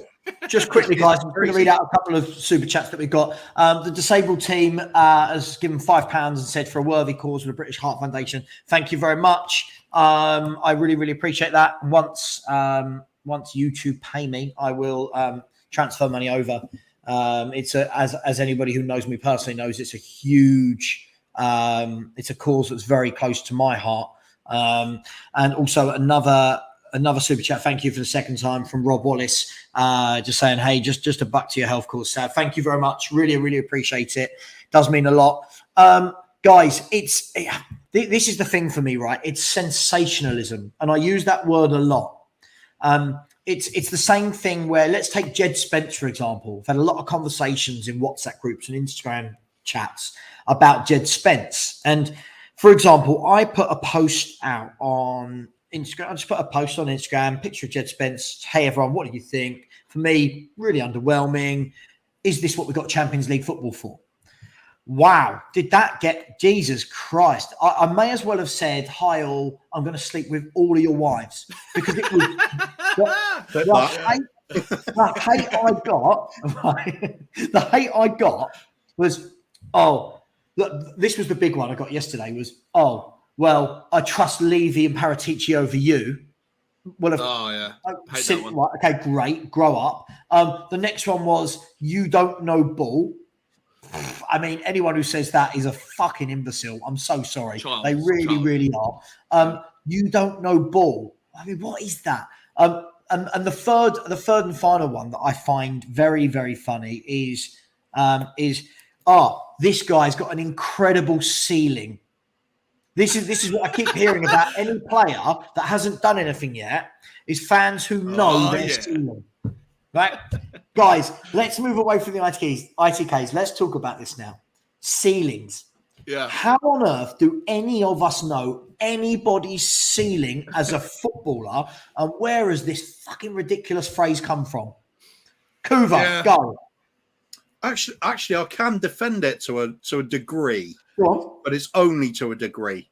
just quickly, guys. I'm going to read out a couple of super chats that we've got. The disabled team has given £5 and said for a worthy cause with the British Heart Foundation. Thank you very much. I really, really appreciate that. Once YouTube pay me, I will transfer money over. It's as anybody who knows me personally knows, it's a huge. It's a cause that's very close to my heart. And also another super chat. Thank you for the second time from Rob Wallace. Just saying, hey, just a buck to your health cause, Sav. Thank you very much. Really, really appreciate it. Does mean a lot. Guys, this is the thing for me, right? It's sensationalism. And I use that word a lot. It's the same thing where let's take Jed Spence, for example. I've had a lot of conversations in WhatsApp groups and Instagram chats about Jed Spence. And for example, I put a post out on Instagram. I just put a post on Instagram, picture of Jed Spence. Hey, everyone, what do you think? For me, really underwhelming. Is this what we got Champions League football for? Wow. Did that get Jesus Christ? I may as well have said, hi, all. I'm going to sleep with all of your wives because it was the hate I got. Right? The hate I got was, look, this was the big one I got yesterday was, well, I trust Levy and Paratici over you. Well, okay, great. Grow up. The next one was, you don't know ball. I mean, anyone who says that is a fucking imbecile. I'm so sorry. They really are. You don't know ball. I mean, what is that? And the third and final one that I find very, very funny is this guy's got an incredible ceiling. This is what I keep hearing about any player that hasn't done anything yet is fans who know their ceiling. Right? Guys, let's move away from the ITKs. Let's talk about this now. Ceilings. Yeah. How on earth do any of us know anybody's ceiling as a footballer? And where has this fucking ridiculous phrase come from? Kuvva, go. Actually, I can defend it to a degree, but it's only to a degree.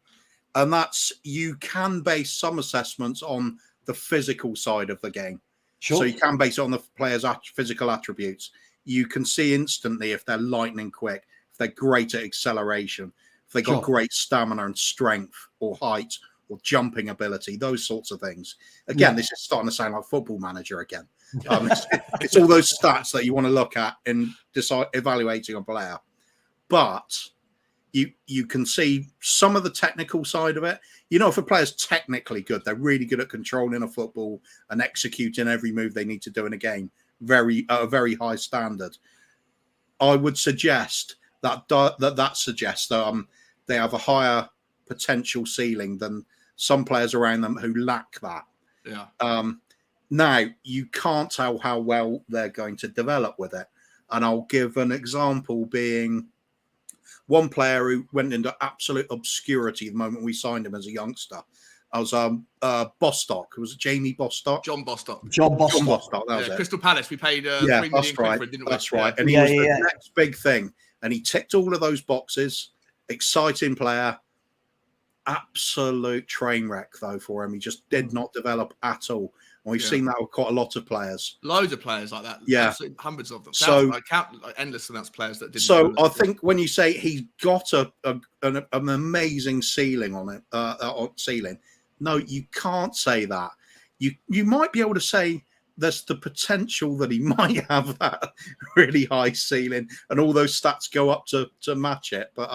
And that's you can base some assessments on the physical side of the game. Sure. So you can base it on the player's physical attributes. You can see instantly if they're lightning quick, if they're great at acceleration, if they've got great stamina and strength or height or jumping ability, those sorts of things. Again, this is starting to sound like Football Manager again. It's all those stats that you want to look at in evaluating a player. But you can see some of the technical side of it. You know, if a player's technically good, they're really good at controlling a football and executing every move they need to do in a game, at a very high standard. I would suggest that suggests they have a higher potential ceiling than some players around them who lack that. Yeah. Now, you can't tell how well they're going to develop with it. And I'll give an example being one player who went into absolute obscurity the moment we signed him as a youngster. I was Bostock. Was it Jamie Bostock? John Bostock. John Bostock. That was it. Crystal Palace. We paid $3 million for it, didn't we? That's right. And he was the next big thing. And he ticked all of those boxes. Exciting player. Absolute train wreck, though, for him. He just did not develop at all. And we've seen that with quite a lot of players. Loads of players like that. Yeah. Absolutely hundreds of them. So, endless amounts of players that didn't. So I think when you say he's got an amazing ceiling on it, no, you can't say that. You might be able to say there's the potential that he might have that really high ceiling, and all those stats go up to match it. But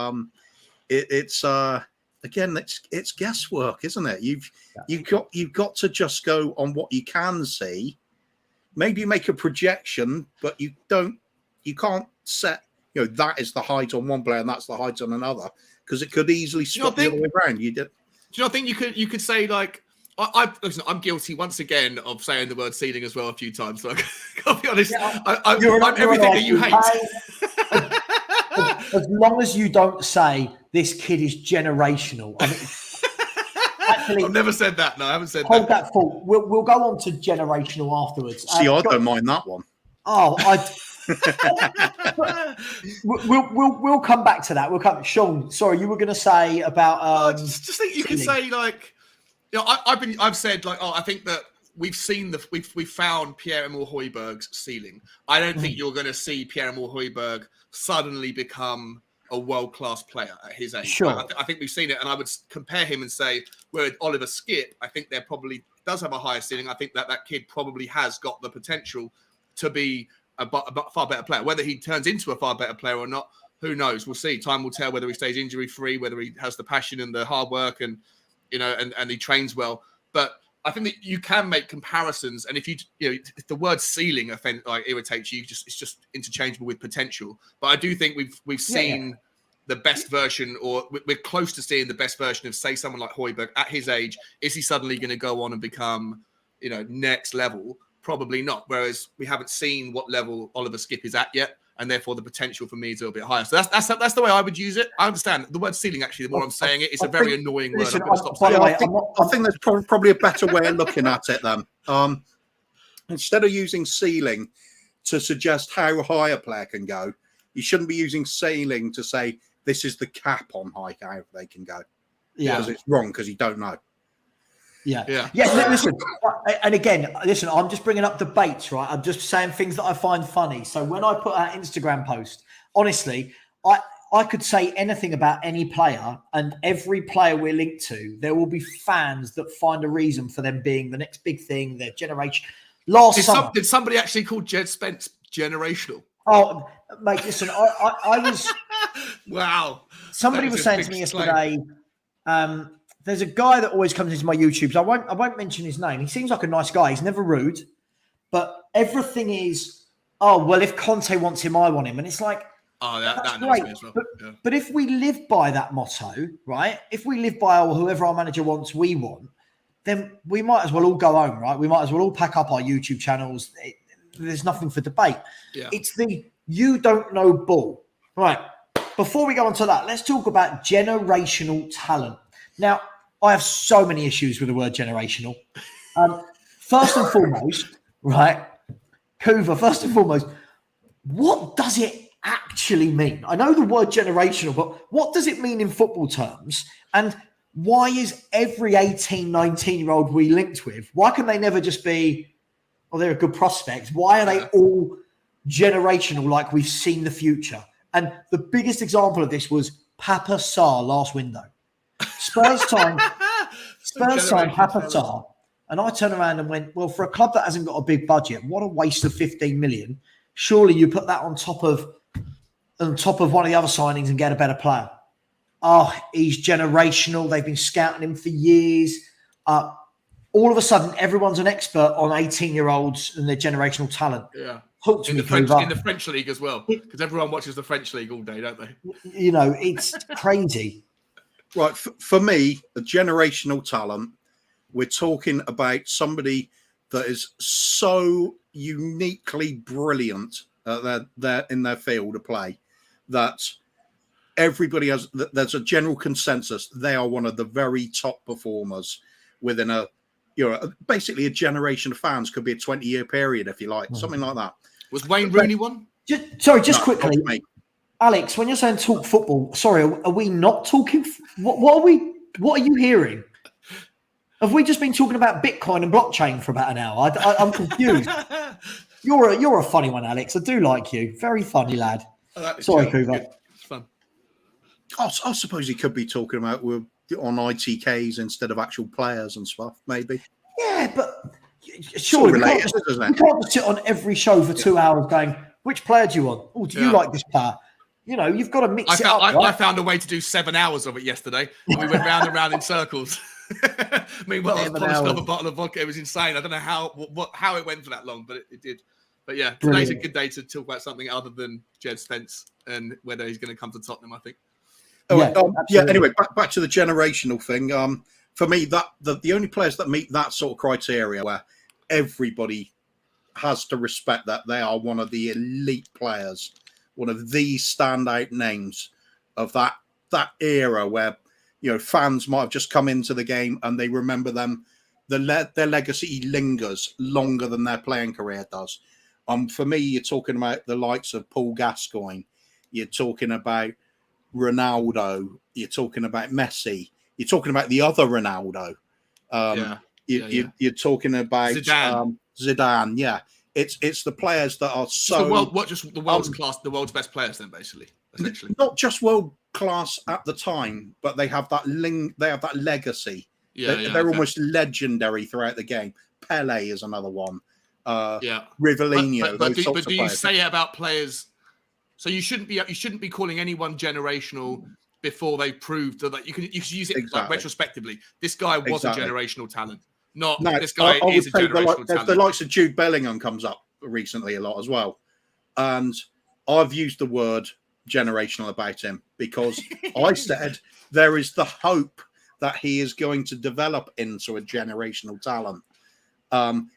it's again, it's guesswork, isn't it? You've got to just go on what you can see. Maybe make a projection, but you can't set, that is the height on one player and that's the height on another, because it could easily swap the other way around. Do you not think you could say, like, listen, I'm guilty once again of saying the word ceiling as well a few times. So I can't be honest. I'm everything that you hate. As long as you don't say this kid is generational. I mean, actually, I've never said that. No, I haven't said hold that thought. We'll go on to generational afterwards. See, I don't mind that one. Oh, we'll come back to that. We'll come. Sean, sorry, you were going to say about. Just think you can say, like, I've said, like, I think that we've found Pierre-Emile Højbjerg's ceiling. I don't think you're going to see Pierre-Emile Højbjerg suddenly become a world-class player at his age. Sure. I think we've seen it, and I would compare him and say, where Oliver Skipp, I think there probably does have a higher ceiling. I think that kid probably has got the potential to be a far better player. Whether he turns into a far better player or not, who knows? We'll see. Time will tell whether he stays injury-free, whether he has the passion and the hard work and he trains well. But I think that you can make comparisons, and if if the word ceiling irritates you, it's just interchangeable with potential. But I do think we've seen the best version, or we're close to seeing the best version of, say, someone like Højbjerg at his age. Is he suddenly going to go on and become, next level? Probably not. Whereas we haven't seen what level Oliver Skipp is at yet, and therefore the potential for me is a little bit higher. So that's the way I would use it. I understand the word ceiling. Actually, the more I'm saying it, it's a very annoying word. I think there's probably a better way of looking at it then. Instead of using ceiling to suggest how high a player can go, you shouldn't be using ceiling to say this is the cap on how they can go. Yeah, because it's wrong, because you don't know. Yeah. Listen, and again, I'm just bringing up debates, right? I'm just saying things that I find funny. So when I put out Instagram post, honestly, I could say anything about any player, and every player we're linked to, there will be fans that find a reason for them being the next big thing, their generation. Did somebody actually call Jed Spence generational? Oh, mate, listen, I was... Wow. Somebody was saying to me yesterday... there's a guy that always comes into my YouTubes. I won't mention his name. He seems like a nice guy. He's never rude, but everything is, if Conte wants him, I want him. And it's like, that's great. As well. But if we live by that motto, right? If we live by whoever our manager wants, we want, then we might as well all go home, right? We might as well all pack up our YouTube channels. There's nothing for debate. Yeah. It's the you don't know ball. Right. Before we go on to that, let's talk about generational talent. Now, I have so many issues with the word generational. First and foremost, right, Kuvva, first and foremost, what does it actually mean? I know the word generational, but what does it mean in football terms? And why is every 18, 19-year-old we linked with, why can they never just be, they're a good prospect? Why are they all generational, like we've seen the future? And the biggest example of this was Papa Sarr last window. Spurs time. Spurs signed Generational Papatar, and I turned around and went, well, for a club that hasn't got a big budget, what a waste of 15 million. Surely you put that on top of one of the other signings and get a better player. Oh, he's generational. They've been scouting him for years. All of a sudden, everyone's an expert on 18-year-olds and their generational talent. Yeah. Talk to in me, the French league as well, because everyone watches the French league all day, don't they? You know, it's crazy. Right. For me, a generational talent, we're talking about somebody that is so uniquely brilliant in their field of play that everybody has. There's a general consensus they are one of the very top performers within basically a generation of fans. Could be a 20-year period if you like, something like that. Was Wayne Rooney one? Just quickly, Alex, when you're saying talk football, sorry, are we not talking? What are we? What are you hearing? Have we just been talking about Bitcoin and blockchain for about an hour? I'm confused. You're a funny one, Alex. I do like you. Very funny lad. Sorry, Kuvva. It's fun. I suppose he could be talking about on ITKs instead of actual players and stuff, maybe. Yeah, but surely we can't just sit on every show for 2 hours going, which player do you want? Oh, do you like this player? You know, you've got to mix it up. I found a way to do 7 hours of it yesterday. And we went round and round in circles. Meanwhile, I was polishing up a bottle of vodka. It was insane. I don't know how it went for that long, but it did. But yeah, today's a good day to talk about something other than Jed Spence and whether he's going to come to Tottenham, I think. Anyway, back to the generational thing. For me, that the only players that meet that sort of criteria where everybody has to respect that they are one of the elite players, one of the standout names of that era where, you know, fans might have just come into the game and they remember them. Their legacy lingers longer than their playing career does. For me, you're talking about the likes of Paul Gascoigne. You're talking about Ronaldo. You're talking about Messi. You're talking about the other Ronaldo. You're talking about Zidane. Yeah, it's the players that are so the world's class, the world's best players. Then basically, essentially, not just world class at the time, but they have that legacy. They're almost legendary throughout the game. Pele is another one. Rivellino. But do you say it about players? So you shouldn't be calling anyone generational before they proved that you can use it like retrospectively. This guy was a generational talent. This guy is a generational talent. The likes of Jude Bellingham comes up recently a lot as well. And I've used the word generational about him because I said there is the hope that he is going to develop into a generational talent.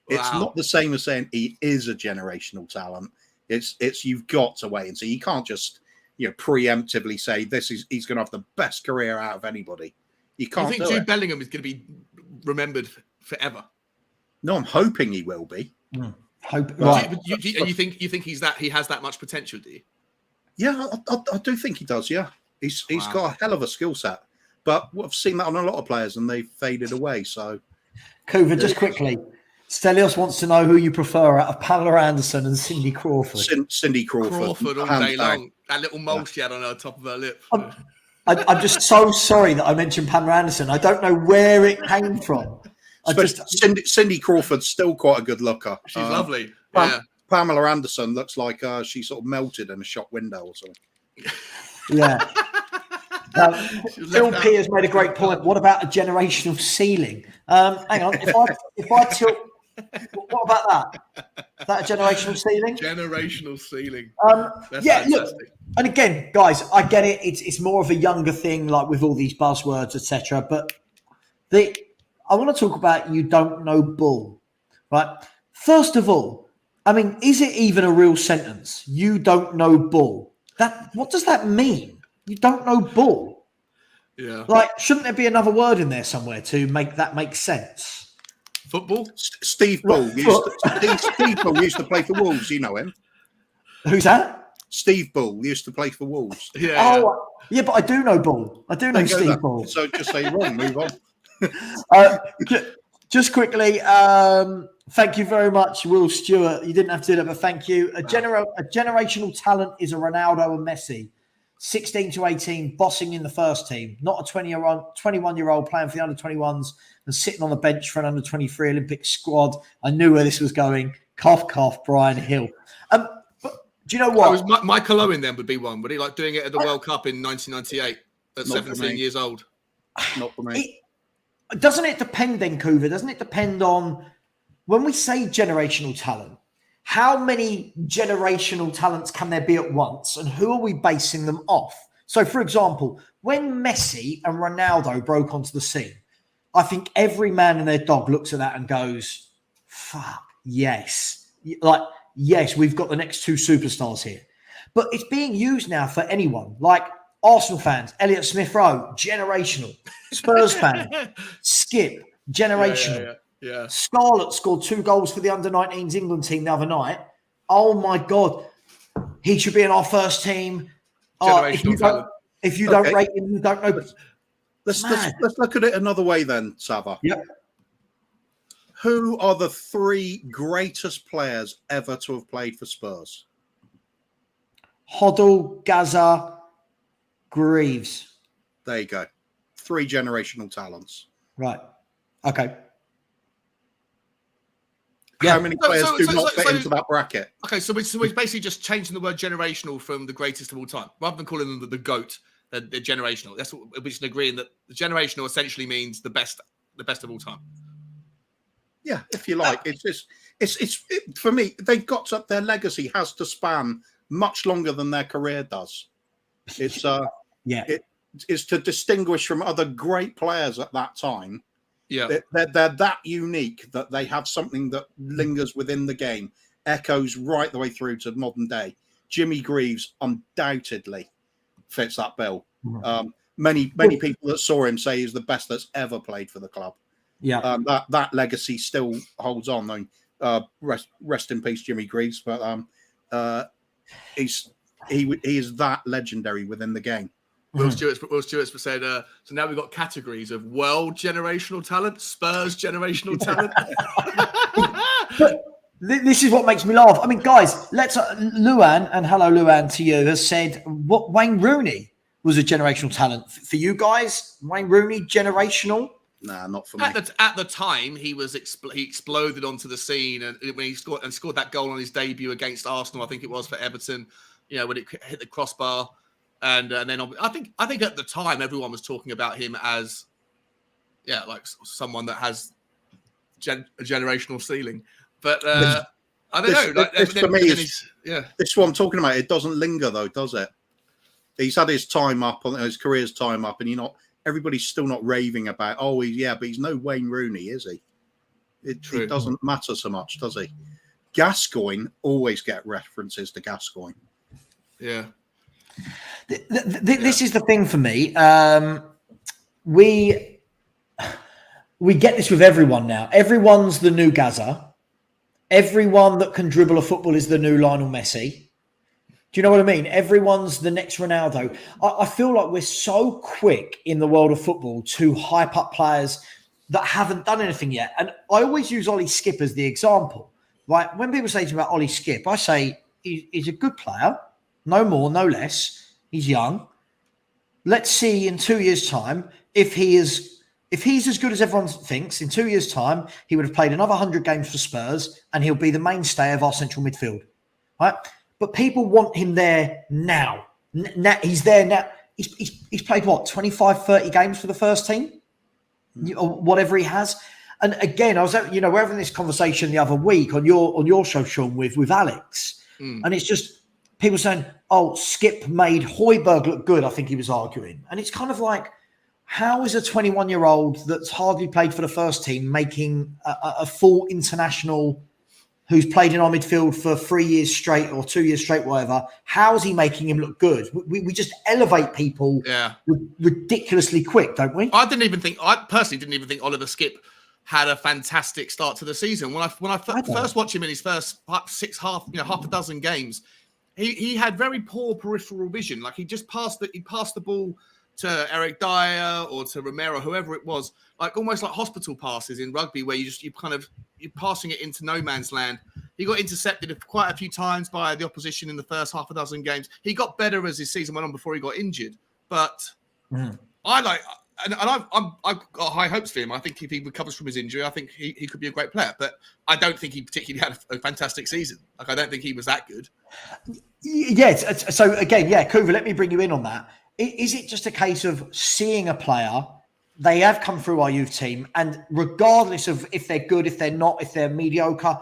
It's not the same as saying he is a generational talent. It's you've got to wait and see. You can't just preemptively say he's going to have the best career out of anybody. You can't. You think Jude Bellingham is going to be remembered forever? No, I'm hoping he will be. Right. You think he has that much potential? Do you? Yeah, I do think he does. Yeah, he's got a hell of a skill set, but I've seen that on a lot of players and they've faded away. So, Kuvva, just quickly. Stelios wants to know who you prefer out of Pamela Anderson and Cindy Crawford. Cindy Crawford. Crawford all day long. That little mole she had on her top of her lip. I'm just so sorry that I mentioned Pamela Anderson. I don't know where it came from. Cindy Crawford's still quite a good looker. She's lovely. Pamela Anderson looks like she sort of melted in a shop window or something. Yeah. Phil P has made a great point. What about a generational ceiling? Hang on. If I tilt, what about that? Is that a generational ceiling? Generational ceiling. Fantastic. Look, and again, guys, I get it. It's more of a younger thing, like with all these buzzwords, etc. But I want to talk about you don't know bull, right? First of all, I mean, is it even a real sentence? You don't know bull. What does that mean? You don't know bull. Yeah. Like, shouldn't there be another word in there somewhere to make that make sense? Football? Steve Bull. Steve Bull used to play for Wolves. You know him. Who's that? Steve Bull used to play for Wolves. Yeah. Oh, yeah, but I do know Bull. I do know Steve Bull. So just say wrong. Move on. Just quickly, thank you very much, Will Stewart. You didn't have to do that, but thank you. A generational talent is a Ronaldo and Messi. 16 to 18, bossing in the first team, not a 21-year-old playing for the under-21s and sitting on the bench for an under-23 Olympic squad. I knew where this was going. Cough, cough, Brian Hill. But do you know what? Was Michael Owen then would be one. Would he like doing it at the World Cup in 1998 at 17 years old? Not for me. Doesn't it depend then, Kuvva? Doesn't it depend on when we say generational talent, how many generational talents can there be at once and who are we basing them off? So, for example, when Messi and Ronaldo broke onto the scene, I think every man and their dog looks at that and goes, fuck, yes. Like, yes, we've got the next two superstars here. But it's being used now for anyone. Like Arsenal fans, Elliott Smith-Rowe, generational. Spurs fan, Skip, generational. Yeah. Scarlett scored 2 goals for the under-19s England team the other night. Oh, my God. He should be in our first team. If you don't rate him, you don't know. Let's look at it another way then, Savva. Yep. Who are the 3 greatest players ever to have played for Spurs? Hoddle, Gaza, Greaves. There you go. 3 generational talents. Right. Okay. How many players do not fit into that bracket? Okay, so we're basically just changing the word generational from the greatest of all time. Rather than calling them the GOAT, they're generational. That's what we're just agreeing that the generational essentially means the best of all time. Yeah, if you like. It's for me, they've got to, their legacy has to span much longer than their career does. It's it is to distinguish from other great players at that time. Yeah, they're that unique that they have something that lingers within the game, echoes right the way through to modern day. Jimmy Greaves undoubtedly fits that bill. Many people that saw him say he's the best that's ever played for the club. Yeah, that legacy still holds on. Rest in peace, Jimmy Greaves. But he is that legendary within the game. Will Stewart's said, so now we've got categories of world generational talent, Spurs generational talent. But this is what makes me laugh. I mean, guys, let's Luan, and hello Luan to you, has said what Wayne Rooney was a generational talent for you guys. Wayne Rooney generational? Nah, not for me. At the time, he exploded onto the scene, and when he scored that goal on his debut against Arsenal, I think it was for Everton. You know, when it hit the crossbar. And then I think at the time everyone was talking about him as, like someone that has a generational ceiling. But I don't know. This is what I'm talking about. It doesn't linger though, does it? He's had his time up, his career's time up, and everybody's still not raving about. Oh, but he's no Wayne Rooney, is he? It doesn't matter so much, does he? Gascoigne always get references to Gascoigne. Yeah. This is the thing for me. We get this with everyone now. Everyone's the new Gaza. Everyone that can dribble a football is the new Lionel Messi. Do you know what I mean? Everyone's the next Ronaldo. I feel like we're so quick in the world of football to hype up players that haven't done anything yet. And I always use Ollie Skip as the example. Right? When people say to me about Ollie Skip, I say he's a good player. No more, no less. He's young. Let's see in 2 years' time if he's as good as everyone thinks. In 2 years' time, he would have played another 100 games for Spurs, and he'll be the mainstay of our central midfield. Right? But people want him there now. He's there now. He's played 25, 30 games for the first team, or whatever he has. And again, we're having this conversation the other week on your show, Sean, with Alex, and it's just. People saying, oh, Skip made Højbjerg look good, I think he was arguing. And it's kind of like, how is a 21-year-old that's hardly played for the first team making a full international who's played in our midfield for 3 years straight or 2 years straight, whatever, how is he making him look good? We just elevate people ridiculously quick, don't we? I personally didn't even think Oliver Skip had a fantastic start to the season. When I first watched him in his first half a dozen games, He had very poor peripheral vision. Like he passed the ball to Eric Dyer or to Romero, whoever it was, like almost like hospital passes in rugby, where you're passing it into no man's land. He got intercepted quite a few times by the opposition in the first half a dozen games. He got better as his season went on before he got injured. But I like, and I've got high hopes for him. I think if he recovers from his injury, I think he could be a great player. But I don't think he particularly had a fantastic season. Like, I don't think he was that good. Yes. So again, Kuvva, let me bring you in on that. Is it just a case of seeing a player? They have come through our youth team, and regardless of if they're good, if they're not, if they're mediocre,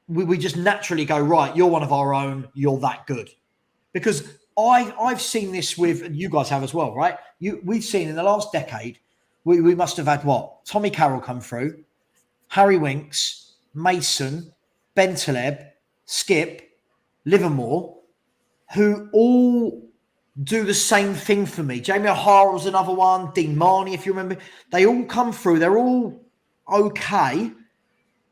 we just naturally go, right, you're one of our own, you're that good. Because I've seen this with, and you guys have as well, right? We've seen in the last decade, we must have had what? Tommy Carroll come through, Harry Winks, Mason, Bentaleb, Skip, Livermore, who all do the same thing for me. Jamie O'Hara was another one. Dean Marnie, if you remember. They all come through. They're all okay.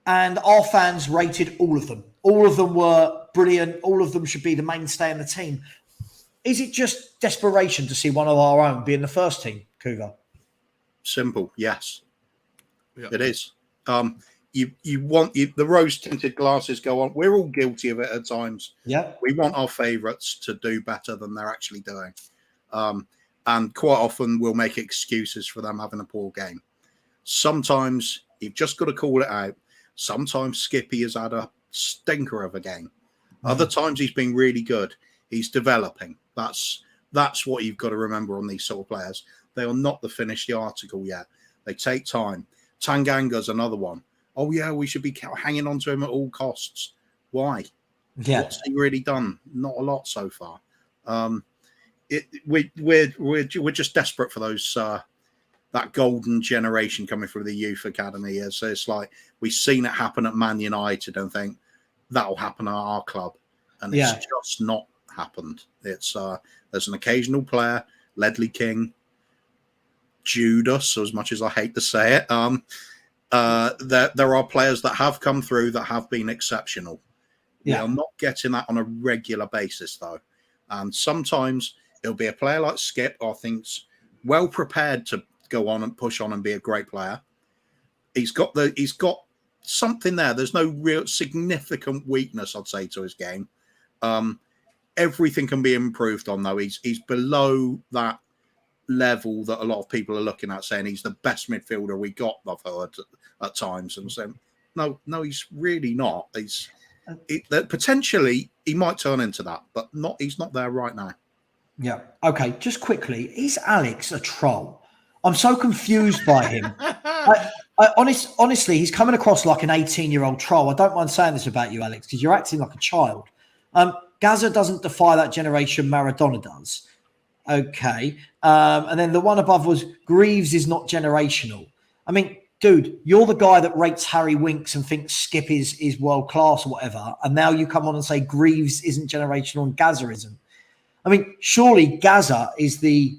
And our fans rated all of them. All of them were brilliant. All of them should be the mainstay in the team. Is it just desperation to see one of our own be in the first team, Kuvva? Simple, yes. Yeah. It is. You want the rose-tinted glasses go on. We're all guilty of it at times. Yeah. We want our favourites to do better than they're actually doing. And quite often we'll make excuses for them having a poor game. Sometimes you've just got to call it out. Sometimes Skippy has had a stinker of a game. Other times he's been really good. He's developing. That's what you've got to remember on these sort of players. They are not the finished article yet. They take time. Tanganga's another one. Oh, yeah, we should be hanging on to him at all costs. Why? Yeah. What's he really done? Not a lot so far. We're just desperate for those that golden generation coming through the youth academy. So it's like we've seen it happen at Man United and think that'll happen at our club, and it's just not happened. It's there's an occasional player, Ledley King, Judas, as much as I hate to say it. There are players that have come through that have been exceptional. We are not getting that on a regular basis, though. And sometimes it'll be a player like Skip, I think's well prepared to go on and push on and be a great player. He's got something there. There's no real significant weakness, I'd say, to his game. Everything can be improved on, though. He's below that level that a lot of people are looking at, saying he's the best midfielder we got, I've heard at times, and saying no, he's really not. Potentially he might turn into that, but he's not there right now. Yeah. Okay, just quickly, is Alex a troll? I'm so confused by him. Honestly, he's coming across like an 18-year-old troll. I don't mind saying this about you, Alex, because you're acting like a child. Gaza doesn't defy that generation, Maradona does. Okay. And then the one above was Greaves is not generational. I mean, dude, you're the guy that rates Harry Winks and thinks Skip is world class or whatever. And now you come on and say Greaves isn't generational and Gaza isn't. I mean, surely Gaza is the...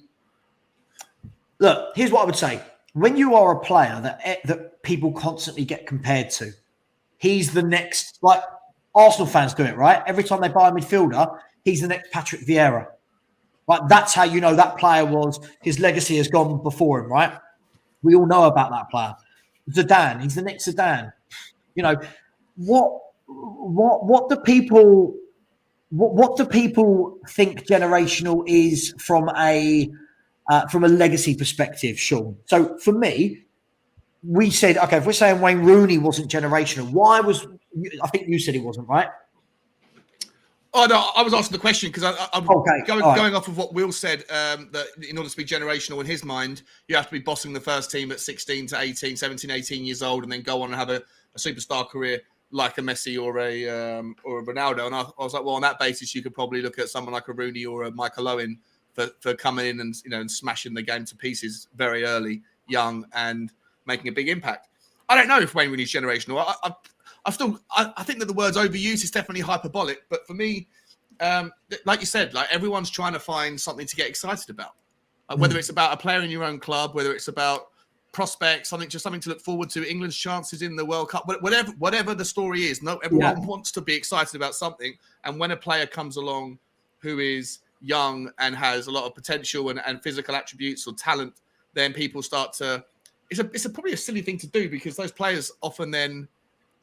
Look, here's what I would say. When you are a player that people constantly get compared to, he's the next... Like, Arsenal fans do it, right? Every time they buy a midfielder, he's the next Patrick Vieira. Right, that's how you know that player his legacy has gone before him, right? We all know about that player. Zidane, he's the next Zidane. You know, what do people think generational is from a legacy perspective, Sean? So for me, we said, okay, if we're saying Wayne Rooney wasn't generational, I think you said he wasn't, right? Oh, no, I was asking the question because I'm going off of what Will said, that in order to be generational in his mind, you have to be bossing the first team at 16 to 18, 17, 18 years old and then go on and have a superstar career like a Messi or a Ronaldo. And I was like, well, on that basis, you could probably look at someone like a Rooney or a Michael Owen for coming in and smashing the game to pieces very early, young, and making a big impact. I don't know if Wayne Rooney's generational. I think that the word's overused is definitely hyperbolic, but for me, like you said, like everyone's trying to find something to get excited about. Whether it's about a player in your own club, whether it's about prospects, something to look forward to, England's chances in the World Cup, whatever the story is. Everyone wants to be excited about something, and when a player comes along who is young and has a lot of potential and physical attributes or talent, then people start to. It's probably a silly thing to do because those players often then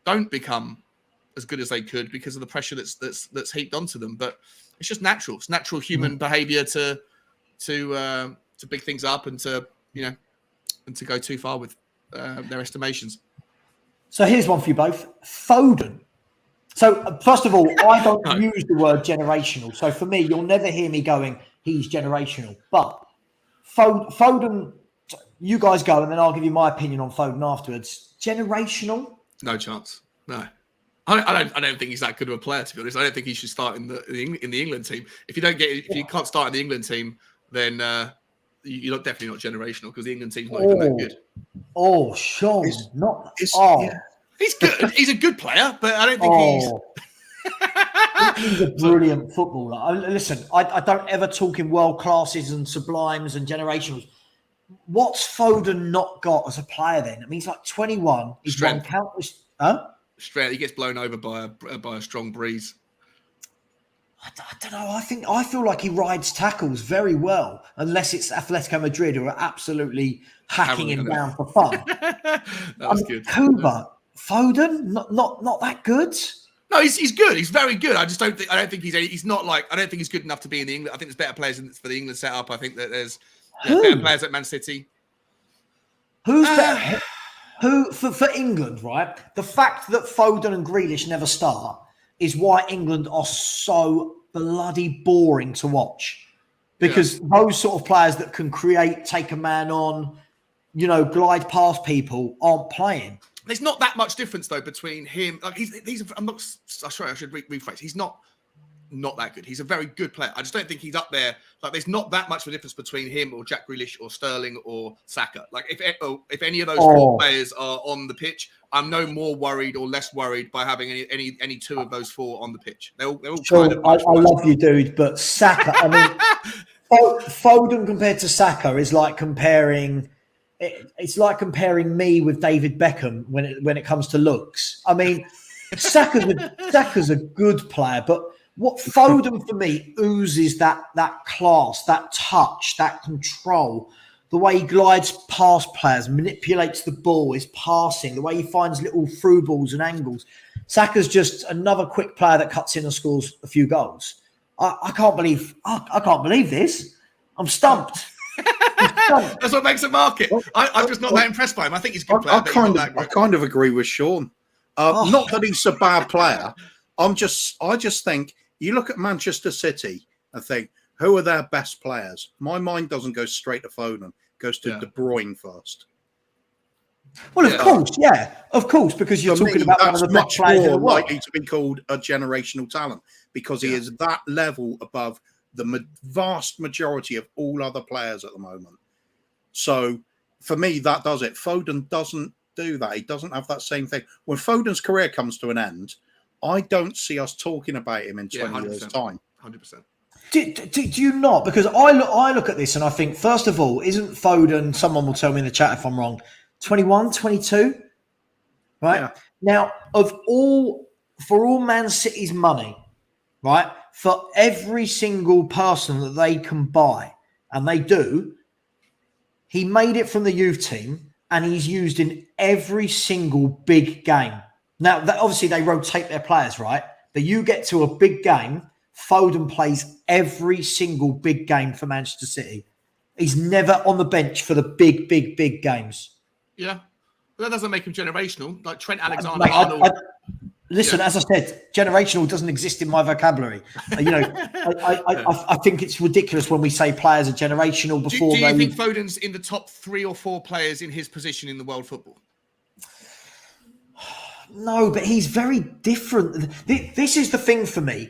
don't become as good as they could because of the pressure that's heaped onto them. But it's just natural. It's natural human behaviour to big things up and to go too far with their estimations. So here's one for you both. Foden. So first of all, I don't use the word generational. So for me, you'll never hear me going, he's generational. But Foden, you guys go, and then I'll give you my opinion on Foden afterwards. Generational? No chance. No. I don't think he's that good of a player, to be honest. I don't think he should start in the England team. If you can't start in the England team, then you're definitely not generational because the England team's not even that good. Oh, Sean, He's good. He's a good player, but I don't think he's a brilliant footballer. Listen, I don't ever talk in world classes and sublimes and generationals. What's Foden not got as a player then? I mean, he's like 21. He's won countless. Straight, he gets blown over by a strong breeze. I don't know. I feel like he rides tackles very well, unless it's Atletico Madrid who are absolutely hacking him down for fun. That was good. Kuvva, Foden, not that good. No, he's good. He's very good. I don't think he's not like. I don't think he's good enough to be in the England. I think there's better players for the England setup. I think that there's better players at Man City. Who's better? Who for England, right? The fact that Foden and Grealish never start is why England are so bloody boring to watch. Because those sort of players that can create, take a man on, glide past people aren't playing. There's not that much difference though between him. Like I'm not. Sorry, I should rephrase. He's not that good. He's a very good player. I just don't think he's up there. Like there's not that much of a difference between him or Jack Grealish or Sterling or Saka. Like if any of those four players are on the pitch, I'm no more worried or less worried by having any two of those four on the pitch. They're all Sean, kind of I love you, dude, but Saka. I mean, Foden compared to Saka is like comparing. It's like comparing me with David Beckham when it comes to looks. I mean, Saka's a good player, but what Foden for me oozes that class, that touch, that control, the way he glides past players, manipulates the ball, his passing, the way he finds little through balls and angles. Saka's just another quick player that cuts in and scores a few goals. I can't believe this. I'm stumped. That's what makes it market. I'm just not that impressed by him. I think he's a good player. I kind of agree with Sean. Not that he's a bad player. I just think you look at Manchester City and think, who are their best players? My mind doesn't go straight to Foden. It goes to De Bruyne first. Well, of course, because you're talking about one of the best players in the world. Likely to be called a generational talent because he is that level above the vast majority of all other players at the moment. So for me, that does it. Foden doesn't do that. He doesn't have that same thing. When Foden's career comes to an end, I don't see us talking about him in 20 years' time. 100%. Do you not? Because I look at this and I think, first of all, isn't Foden, someone will tell me in the chat if I'm wrong, 21, 22? Right? Yeah. Now, for all Man City's money, right, for every single person that they can buy, and they do, he made it from the youth team and he's used in every single big game. Now, obviously, they rotate their players, right? But you get to a big game, Foden plays every single big game for Manchester City. He's never on the bench for the big games. Yeah. But that doesn't make him generational. Like Trent Alexander-Arnold. Listen, as I said, generational doesn't exist in my vocabulary. I think it's ridiculous when we say players are generational before. Do you think Foden's in the top 3 or 4 players in his position in the world football? No, but he's very different. This is the thing for me.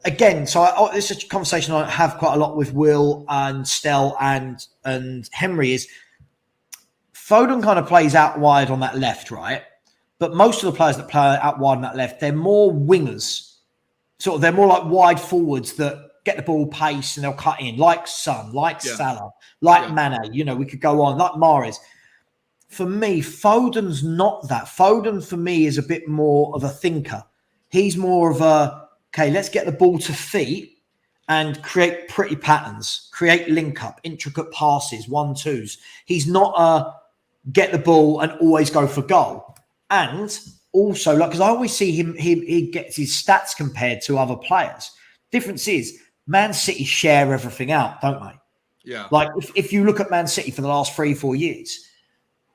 Again, so this is a conversation I have quite a lot with Will and Stell and Henry is Foden kind of plays out wide on that left, right? But most of the players that play out wide on that left, they're more wingers. They're more like wide forwards that get the ball pace and they'll cut in, like Son, like Salah, like Mane. We could go on, like Mahrez. For me, Foden's not that. Foden, for me, is a bit more of a thinker. He's more of let's get the ball to feet and create pretty patterns, create link-up, intricate passes, 1-2s. He's not get the ball and always go for goal. And also, like, because I always see him, he gets his stats compared to other players. Difference is, Man City share everything out, don't they? Yeah. Like, if you look at Man City for the last 3-4 years,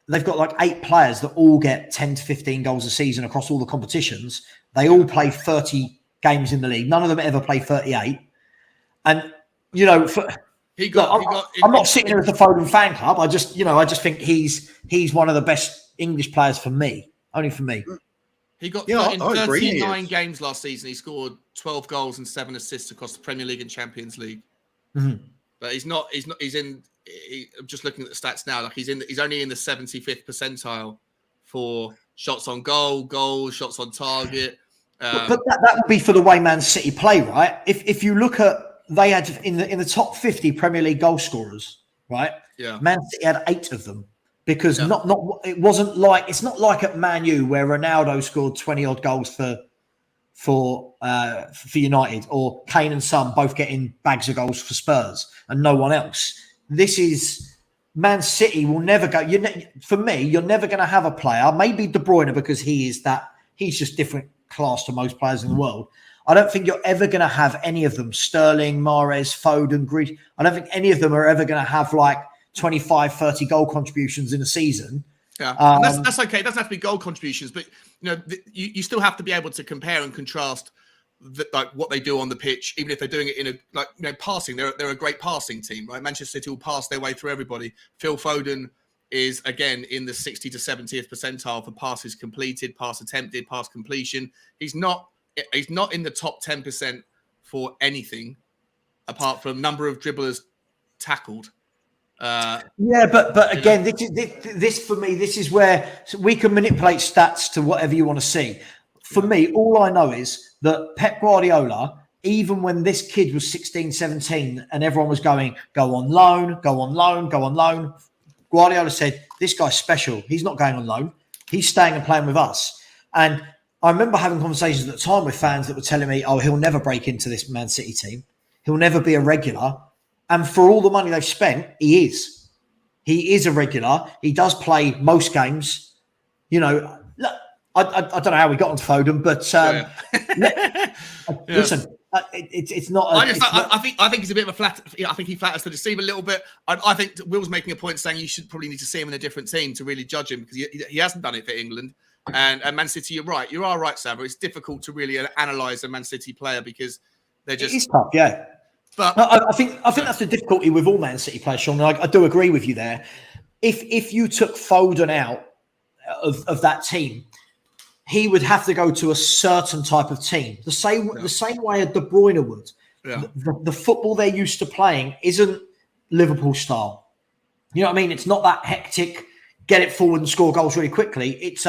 they've got like 8 players that all get 10 to 15 goals a season across all the competitions. They all play 30 games in the league. None of them ever play 38. And, you know, I'm not sitting here as the Foden fan club. I just think he's one of the best English players for me. Only for me. He got in 39 games last season. He scored 12 goals and 7 assists across the Premier League and Champions League. Mm-hmm. But I'm just looking at the stats now. Like he's only in the 75th percentile for shots on goal, goals, shots on target. But that would be for the way Man City play, right? If you look at, they had in the top 50 Premier League goal scorers, right? Yeah. Man City had 8 of them because it's not like at Man U where Ronaldo scored 20 odd goals for United, or Kane and Son both getting bags of goals for Spurs and no one else. This is Man City will never go. For me, you're never going to have a player, maybe De Bruyne, because he's just different class to most players in the world. I don't think you're ever going to have any of them, Sterling, Mahrez, Foden, Grealish. I don't think any of them are ever going to have like 25, 30 goal contributions in a season. Yeah, that's okay. It doesn't have to be goal contributions, but you still have to be able to compare and contrast like what they do on the pitch, even if they're doing it in passing. They're a great passing team, right? Manchester City will pass their way through everybody. Phil Foden is again in the 60 to 70th percentile for passes completed, pass attempted, pass completion. He's not in the top 10% for anything apart from number of dribblers tackled. But again, this for me, this is where we can manipulate stats to whatever you want to see. For me, all I know is that Pep Guardiola, even when this kid was 16, 17, and everyone was going, go on loan, Guardiola said, this guy's special. He's not going on loan. He's staying and playing with us. And I remember having conversations at the time with fans that were telling me, oh, he'll never break into this Man City team. He'll never be a regular. And for all the money they've spent, he is. He is a regular. He does play most games. You know, look, I don't know how we got onto Foden, but listen, it's not. I think he's a bit of a flat. I think he flatters to deceive a little bit. I think Will's making a point saying you should probably need to see him in a different team to really judge him, because he hasn't done it for England. And Man City, you're right. You are right, Savva. It's difficult to really analyse a Man City player because they're just. It's tough, yeah. But I think that's the difficulty with all Man City players, Sean. I do agree with you there. If you took Foden out of that team, he would have to go to a certain type of team, the same way a De Bruyne would. Yeah. The football they're used to playing isn't Liverpool style. You know what I mean? It's not that hectic, get it forward and score goals really quickly. It's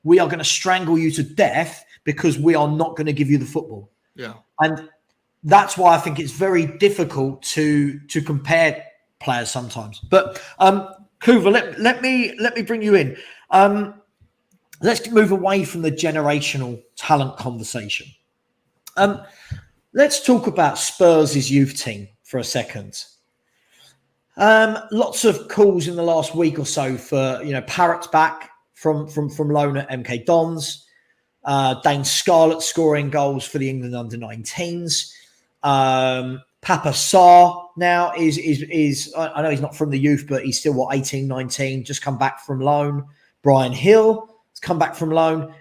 we are going to strangle you to death because we are not going to give you the football. Yeah. And that's why I think it's very difficult to compare players sometimes. But Kuvva, let me bring you in. Let's move away from the generational talent conversation. Let's talk about Spurs' youth team for a second. Lots of calls in the last week or so for Parrott's back from loan at MK Dons. Dane Scarlett scoring goals for the England under-19s. Papa Sarr now is I know he's not from the youth, but he's still 18, 19, just come back from loan. Brian Hill has come back from loan.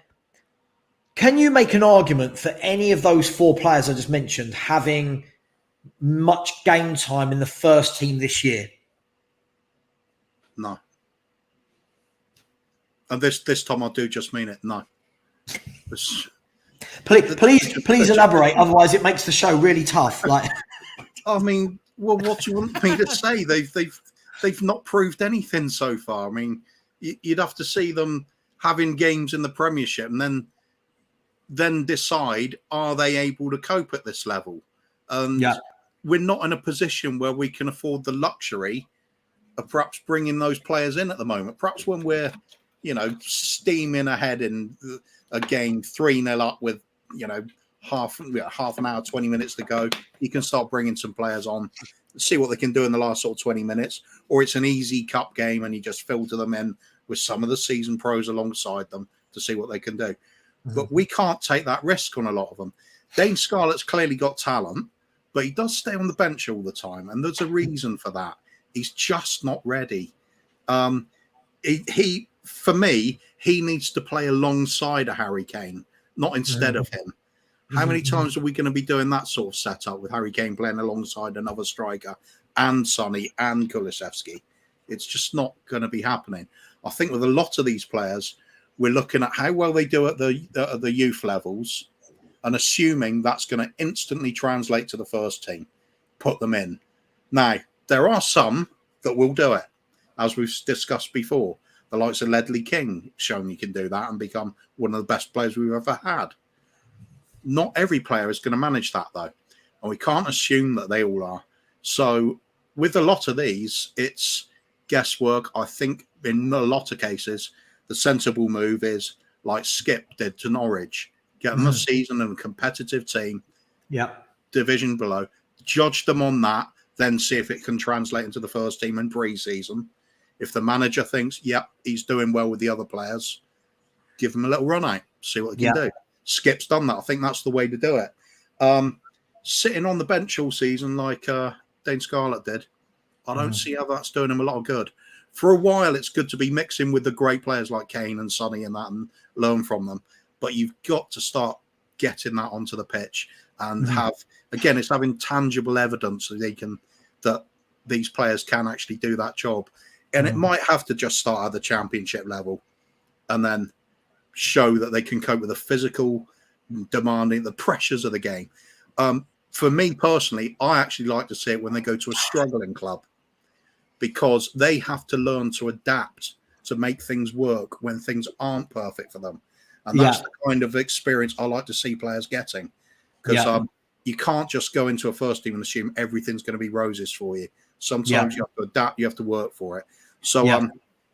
Can you make an argument for any of those 4 players I just mentioned having much game time in the first team this year? No. And this time I do just mean it. No. Please elaborate. Otherwise, it makes the show really tough. Like, I mean, well, what do you want me to say? They've not proved anything so far. I mean, you'd have to see them having games in the Premiership and then decide, are they able to cope at this level? And we're not in a position where we can afford the luxury of perhaps bringing those players in at the moment. Perhaps when we're, steaming ahead in a game 3-0 up with, half an hour, 20 minutes to go, you can start bringing some players on, see what they can do in the last sort of 20 minutes. Or it's an easy cup game and you just filter them in with some of the seasoned pros alongside them to see what they can do. But we can't take that risk on a lot of them. Dane Scarlett's clearly got talent, but he does stay on the bench all the time, and there's a reason for that. He's just not ready. For me, he needs to play alongside a Harry Kane, not instead of him. How many times are we going to be doing that sort of setup with Harry Kane playing alongside another striker and Sonny and Kulusevski? It's just not going to be happening. I think with a lot of these players, we're looking at how well they do at the youth levels and assuming that's going to instantly translate to the first team, put them in. Now, there are some that will do it, as we've discussed before. The likes of Ledley King shown you can do that and become one of the best players we've ever had. Not every player is going to manage that, though. And we can't assume that they all are. So with a lot of these, it's guesswork. I think in a lot of cases, the sensible move is like Skip did to Norwich. Get them a season and a competitive team. Division below. Judge them on that. Then see if it can translate into the first team in pre-season. If the manager thinks, he's doing well with the other players, give him a little run out. See what he can do. Skip's done that. I think that's the way to do it. Sitting on the bench all season like Dane Scarlett did, I don't see how that's doing him a lot of good. For a while, it's good to be mixing with the great players like Kane and Sonny and that and learn from them. But you've got to start getting that onto the pitch and have, again, it's having tangible evidence that these players can actually do that job. And it might have to just start at the championship level and then show that they can cope with the physical, demanding, the pressures of the game. For me personally, I actually like to see it when they go to a struggling club because they have to learn to adapt to make things work when things aren't perfect for them. And that's the kind of experience I like to see players getting because you can't just go into a first team and assume everything's going to be roses for you. Sometimes you have to adapt, you have to work for it. So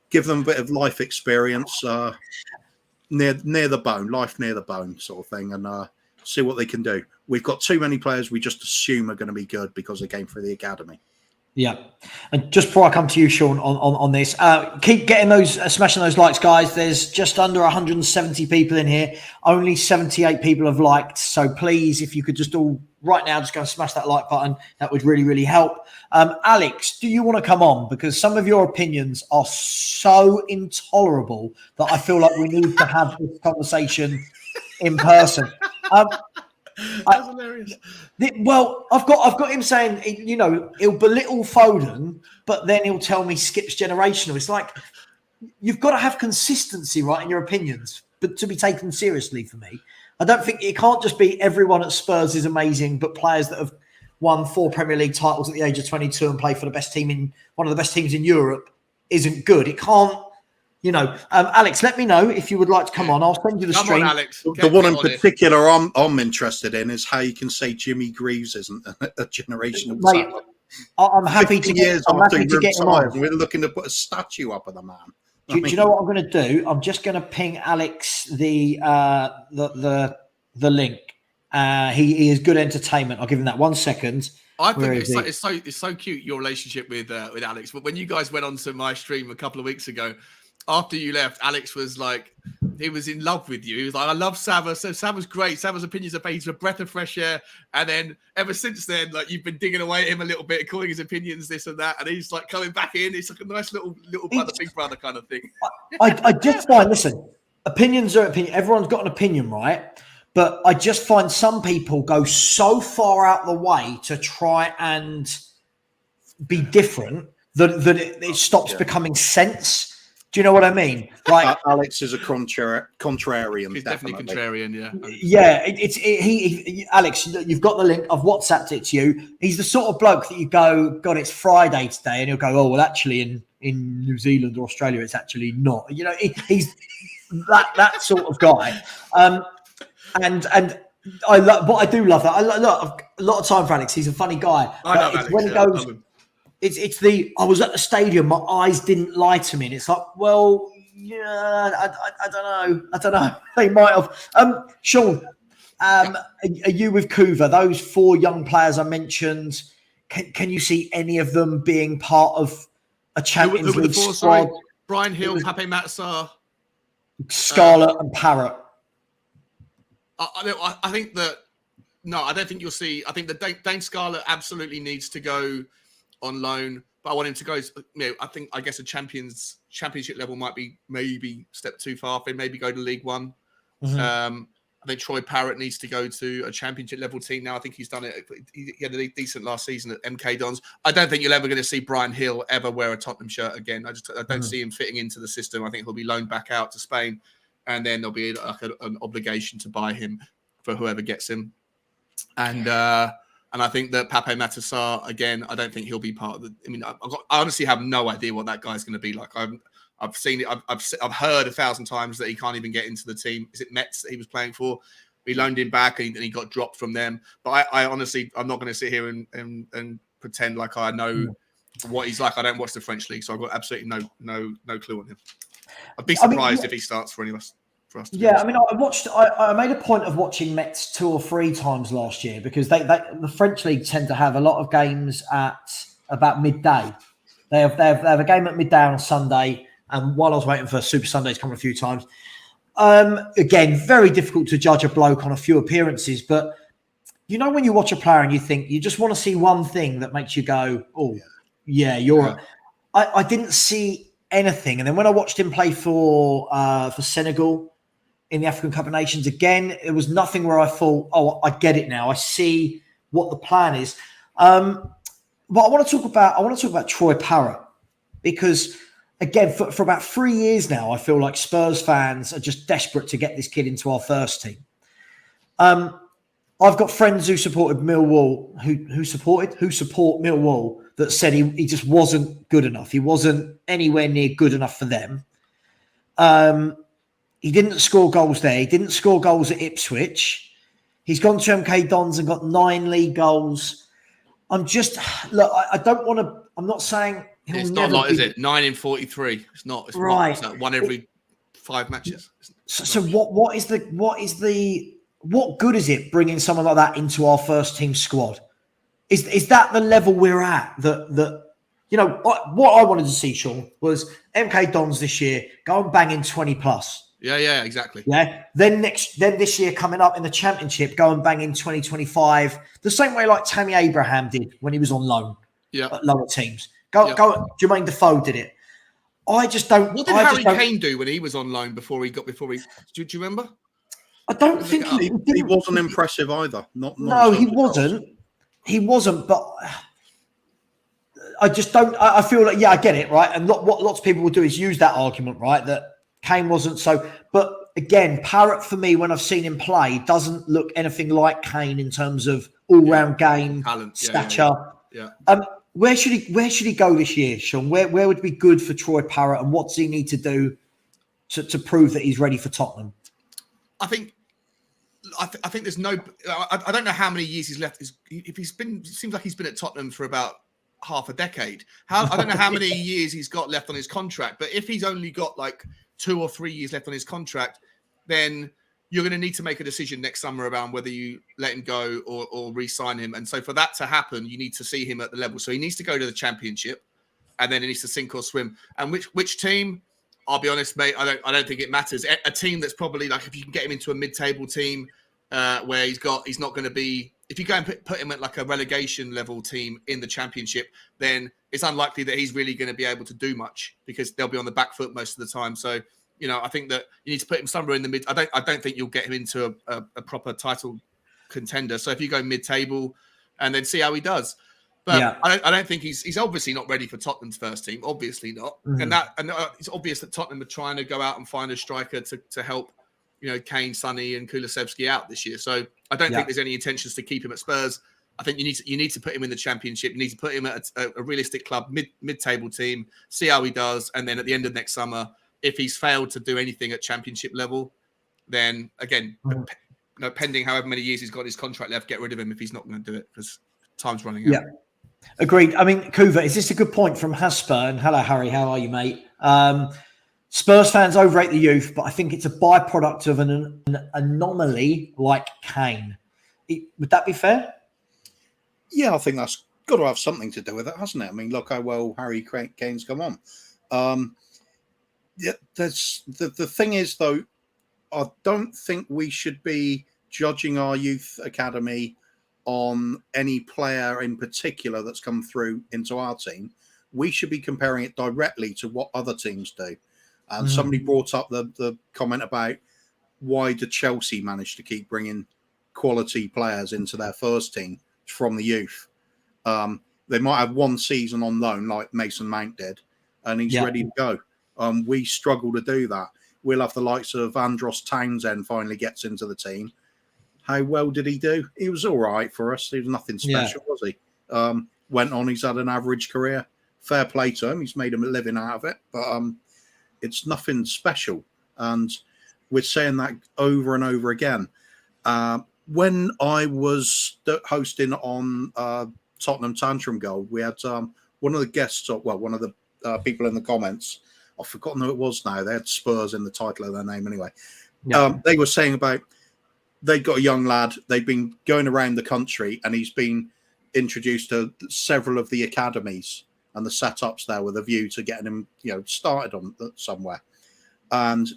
give them a bit of life experience near the bone, life near the bone sort of thing, and see what they can do. We've got too many players we just assume are going to be good because they came through the academy. Yeah. And just before I come to you, Sean, on this, keep getting those, smashing those likes, guys. There's just under 170 people in here. Only 78 people have liked. So please, if you could just all right now, just go and smash that like button. That would really, really help. Alex, do you want to come on? Because some of your opinions are so intolerable that I feel like we need to have this conversation in person. That's hilarious. Well, I've got him saying, he'll belittle Foden, but then he'll tell me Skip's generational. It's like you've got to have consistency, right, in your opinions, but to be taken seriously for me. I don't think it can't just be everyone at Spurs is amazing, but players that have won 4 Premier League titles at the age of 22 and play for the best team in one of the best teams in Europe isn't good. It can't. Alex, let me know if you would like to come on. I'll send you the stream. Come on, Alex. The one in particular I'm interested in is how you can say Jimmy Greaves isn't a generational talent. I'm happy to get him on. We're looking to put a statue up of the man. Do you know what I'm going to do? I'm just going to ping Alex the link. He is good entertainment. I'll give him that 1 second. I think it's so cute, your relationship with Alex. But when you guys went on to my stream a couple of weeks ago, after you left, Alex was like, he was in love with you. He was like, I love Savva. So Savva's great. Savva's opinions are based. He's a breath of fresh air. And then ever since then, like you've been digging away at him a little bit, calling his opinions this and that. And he's like coming back in. It's like a nice little brother, big brother kind of thing. I just find, listen, opinions are opinion. Everyone's got an opinion, right? But I just find some people go so far out the way to try and be different that it stops becoming sense. Do you know what I mean? Like Alex is a contrarian. He's definitely contrarian, yeah. Alex, you've got the link. I've WhatsApped it to you. He's the sort of bloke that you go, God, it's Friday today, and he'll go, oh well, actually in New Zealand or Australia, it's actually not. He's that sort of guy. And I love, but I do love that. A lot of time for Alex. He's a funny guy. I know Alex. When he goes. It's I was at the stadium, my eyes didn't lie to me. And it's like, well, yeah, I don't know. They might have. Sean, are you with Kuvva? Those 4 young players I mentioned, can you see any of them being part of a Champions League squad? Brian Hill, Pape Matsar. Scarlett and Parrott. I think that no, I don't think you'll see. I think that Dane Scarlett absolutely needs to go on loan, but I want him to go. I guess a championship level might be maybe step too far for him. Maybe go to League One. Mm-hmm. I think Troy Parrott needs to go to a championship level team now. I think he's done it. He had a decent last season at MK Dons. I don't think you're ever going to see Brian Hill ever wear a Tottenham shirt again. I don't see him fitting into the system. I think he'll be loaned back out to Spain, and then there'll be like an obligation to buy him for whoever gets him. And I think that Pape Matar, again, I don't think he'll be part of the. I mean, I honestly have no idea what that guy's going to be like. I've seen it. I've heard 1,000 times that he can't even get into the team. Is it Mets that he was playing for? We loaned him back and he got dropped from them. But I honestly, I'm not going to sit here and pretend like I know what he's like. I don't watch the French league, so I've got absolutely no clue on him. I'd be surprised if he starts for any of us. For us I mean, I made a point of watching Mets 2 or 3 times last year because the French league tend to have a lot of games at about midday. They have a game at midday on a Sunday. And while I was waiting for Super Sunday to come a few times, again, very difficult to judge a bloke on a few appearances. But you know, when you watch a player and you think you just want to see one thing that makes you go, "Oh, yeah, you're." Yeah. I didn't see anything, and then when I watched him play for Senegal in the African Cup of Nations, again, it was nothing where I thought, "Oh, I get it now. I see what the plan is." But I want to talk about Troy Parrott because. Again, for about 3 years now, I feel like Spurs fans are just desperate to get this kid into our first team. I've got friends who supported Millwall, who support Millwall, that said he just wasn't good enough. He wasn't anywhere near good enough for them. He didn't score goals there. He didn't score goals at Ipswich. He's gone to MK Dons and got 9 league goals. I don't want to. I'm not saying. It's not a lot, is it? 9 in 43. It's not. It's right. Not, it's like 1 every 5 matches. So what good is it bringing someone like that into our first team squad? Is that the level we're at? That you know what I wanted to see, Sean, was MK Dons this year go and bang in 20 plus. Yeah, exactly. Yeah. Then this year coming up in the Championship, go and bang in 2025. The same way like Tammy Abraham did when he was on loan at lower teams. Go. Jermaine Defoe did it. I just don't. What did Harry Kane do when he was on loan before he? Do you remember? I don't think he wasn't impressive either. No, he wasn't. He wasn't. But I just don't. I feel like I get it, right. And what lots of people will do is use that argument, right, that Kane wasn't so. But again, Parrott for me, when I've seen him play, doesn't look anything like Kane in terms of all-round game, talent, stature. Yeah. Where should he go this year, Sean? Where would be good for Troy Parrott, and what does he need to do to prove that he's ready for Tottenham? I think there's no. I don't know how many years he's left. If he's been, it seems like he's been at Tottenham for about half a decade. I don't know how many years he's got left on his contract. But if he's only got like 2 or 3 years left on his contract, then you're going to need to make a decision next summer around whether you let him go or re-sign him. And so for that to happen, you need to see him at the level. So he needs to go to the Championship, and then he needs to sink or swim. And which team? I'll be honest, mate. I don't think it matters. A team that's probably like, if you can get him into a mid-table team where he's not going to be. If you go and put him at like a relegation level team in the Championship, then it's unlikely that he's really going to be able to do much because they'll be on the back foot most of the time. So, you know, I think that you need to put him somewhere in the mid. I don't think you'll get him into a proper title contender. So if you go mid-table and then see how he does. But I don't think he's obviously not ready for Tottenham's first team. Obviously not. Mm-hmm. And it's obvious that Tottenham are trying to go out and find a striker to help, you know, Kane, Sonny, and Kulusevski out this year. So I don't think there's any intentions to keep him at Spurs. I think you need to put him in the Championship. You need to put him at a realistic club, mid-table team, see how he does, and then at the end of next summer, if he's failed to do anything at Championship level, then again, pending however many years he's got his contract left, get rid of him if he's not going to do it because time's running out. Yeah, agreed. I mean, Kuvva, is this a good point from Hasper? And hello, Harry, how are you, mate? Spurs fans overrate the youth, but I think it's a byproduct of an anomaly like Kane. Would that be fair? Yeah, I think that's got to have something to do with it, hasn't it? I mean, look how well Harry Kane's come on. Yeah, there's the thing is though, I don't think we should be judging our youth academy on any player in particular that's come through into our team. We should be comparing it directly to what other teams do. And somebody brought up the comment about why did Chelsea manage to keep bringing quality players into their first team from the youth. They might have one season on loan like Mason Mount did, and he's ready to go. We struggle to do that. We'll have the likes of Andros Townsend finally gets into the team. How well did he do? He was all right for us. He was nothing special, was he? Went on, he's had an average career. Fair play to him. He's made him a living out of it, but it's nothing special. And we're saying that over and over again. When I was hosting on Tottenham Tantrum Gold, we had one of the guests, one of the people in the comments, I've forgotten who it was now. They had Spurs in the title of their name anyway. They were saying about they've got a young lad. They've been going around the country and he's been introduced to several of the academies and the setups there with a view to getting him, started on somewhere. And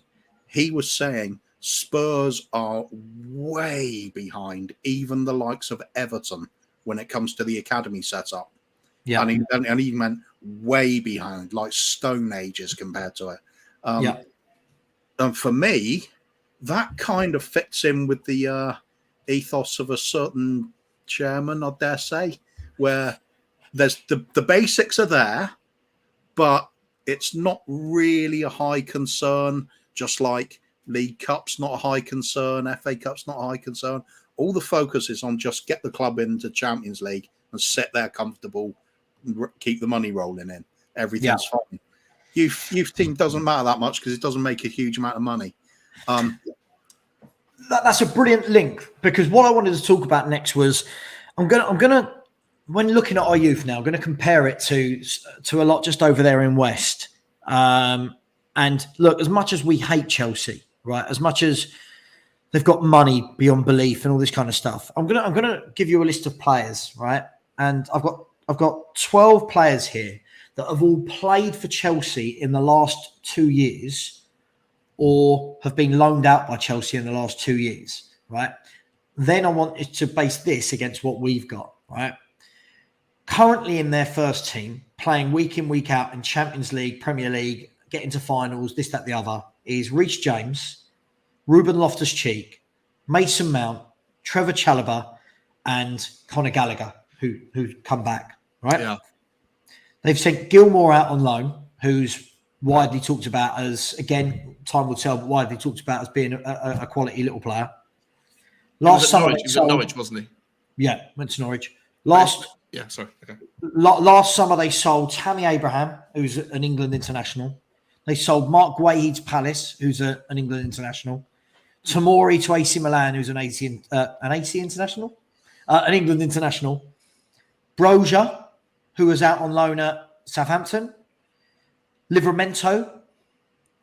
he was saying Spurs are way behind even the likes of Everton when it comes to the academy setup. Yeah, and he meant way behind, like Stone Ages compared to it. And for me, that kind of fits in with the ethos of a certain chairman, I dare say, where there's the basics are there, but it's not really a high concern, just like League Cup's not a high concern, FA Cup's not a high concern. All the focus is on just get the club into Champions League and sit there comfortable, keep the money rolling in. Everything's fine. Youth team doesn't matter that much because it doesn't make a huge amount of money. That's a brilliant link, because what I wanted to talk about next was I'm gonna when looking at our youth now, I'm gonna compare it to a lot just over there in West. And look, as much as we hate Chelsea, right? As much as they've got money beyond belief and all this kind of stuff, I'm gonna give you a list of players, right? And I've got 12 players here that have all played for Chelsea in the last 2 years or have been loaned out by Chelsea in the last 2 years, right? Then I want to base this against what we've got, right? Currently in their first team, playing week in, week out in Champions League, Premier League, getting to finals, this, that, the other, is Reece James, Ruben Loftus-Cheek, Mason Mount, Trevor Chalobah, and Conor Gallagher, who've come back, right? Yeah. They've sent Gilmore out on loan, who's widely talked about as, again, time will tell, but widely talked about as being a quality little player. Last summer, he was at Norwich, wasn't he? Yeah, went to Norwich. Last summer they sold Tammy Abraham, who's an England international. They sold Mark Guehi's Palace, who's an England international. Tomori to AC Milan, who's an England international. Broja, who was out on loan at Southampton. Livramento,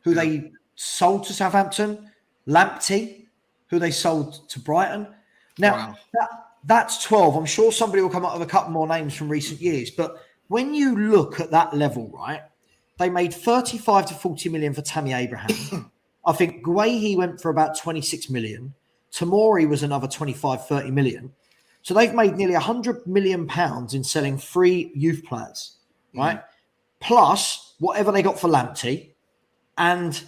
who they sold to Southampton. Lamptey, who they sold to Brighton. Now, that's 12. I'm sure somebody will come up with a couple more names from recent years. But when you look at that level, right, they made 35 to 40 million for Tammy Abraham. I think Guehi went for about 26 million. Tomori was another 25, 30 million. So they've made nearly 100 million pounds in selling free youth players, right? Plus whatever they got for Lamptey and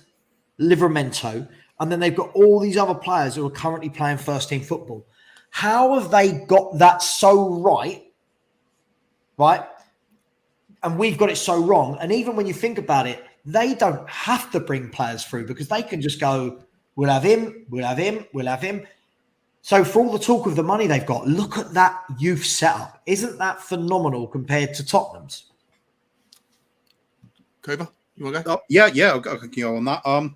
Livramento. And then they've got all these other players who are currently playing first team football. How have they got that so right? And we've got it so wrong. And even when you think about it, they don't have to bring players through because they can just go, we'll have him, we'll have him, we'll have him. So for all the talk of the money they've got, look at that youth setup. Isn't that phenomenal compared to Tottenham's? Kuvva, you want to go? Yeah, I can go on that.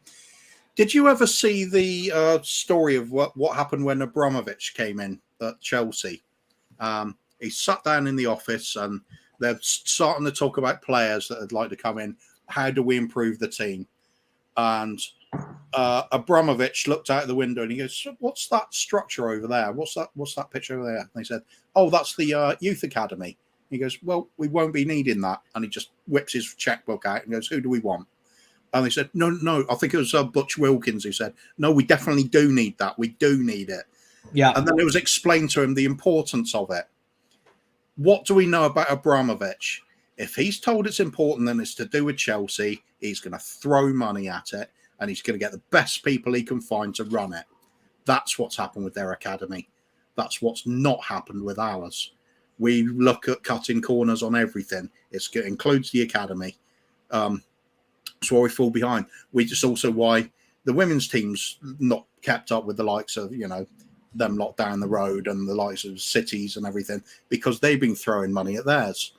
Did you ever see the story of what happened when Abramovich came in at Chelsea? He sat down in the office and they're starting to talk about players that would like to come in. How do we improve the team? And Abramovich looked out the window and he goes, "What's that structure over there? What's that picture over there?" And they said, "Oh, that's the youth academy." He goes, "Well, we won't be needing that." And he just whips his checkbook out and goes, "Who do we want?" And they said, no, I think it was Butch Wilkins who said, no, we definitely do need that. We do need it. Yeah. And then it was explained to him the importance of it. What do we know about Abramovich? If he's told it's important and it's to do with Chelsea, he's going to throw money at it and he's going to get the best people he can find to run it. That's what's happened with their academy. That's what's not happened with ours. We look at cutting corners on everything. It includes the academy. That's why we fall behind. We just also why the women's team's not kept up with the likes of, them lot down the road and the likes of cities and everything, because they've been throwing money at theirs.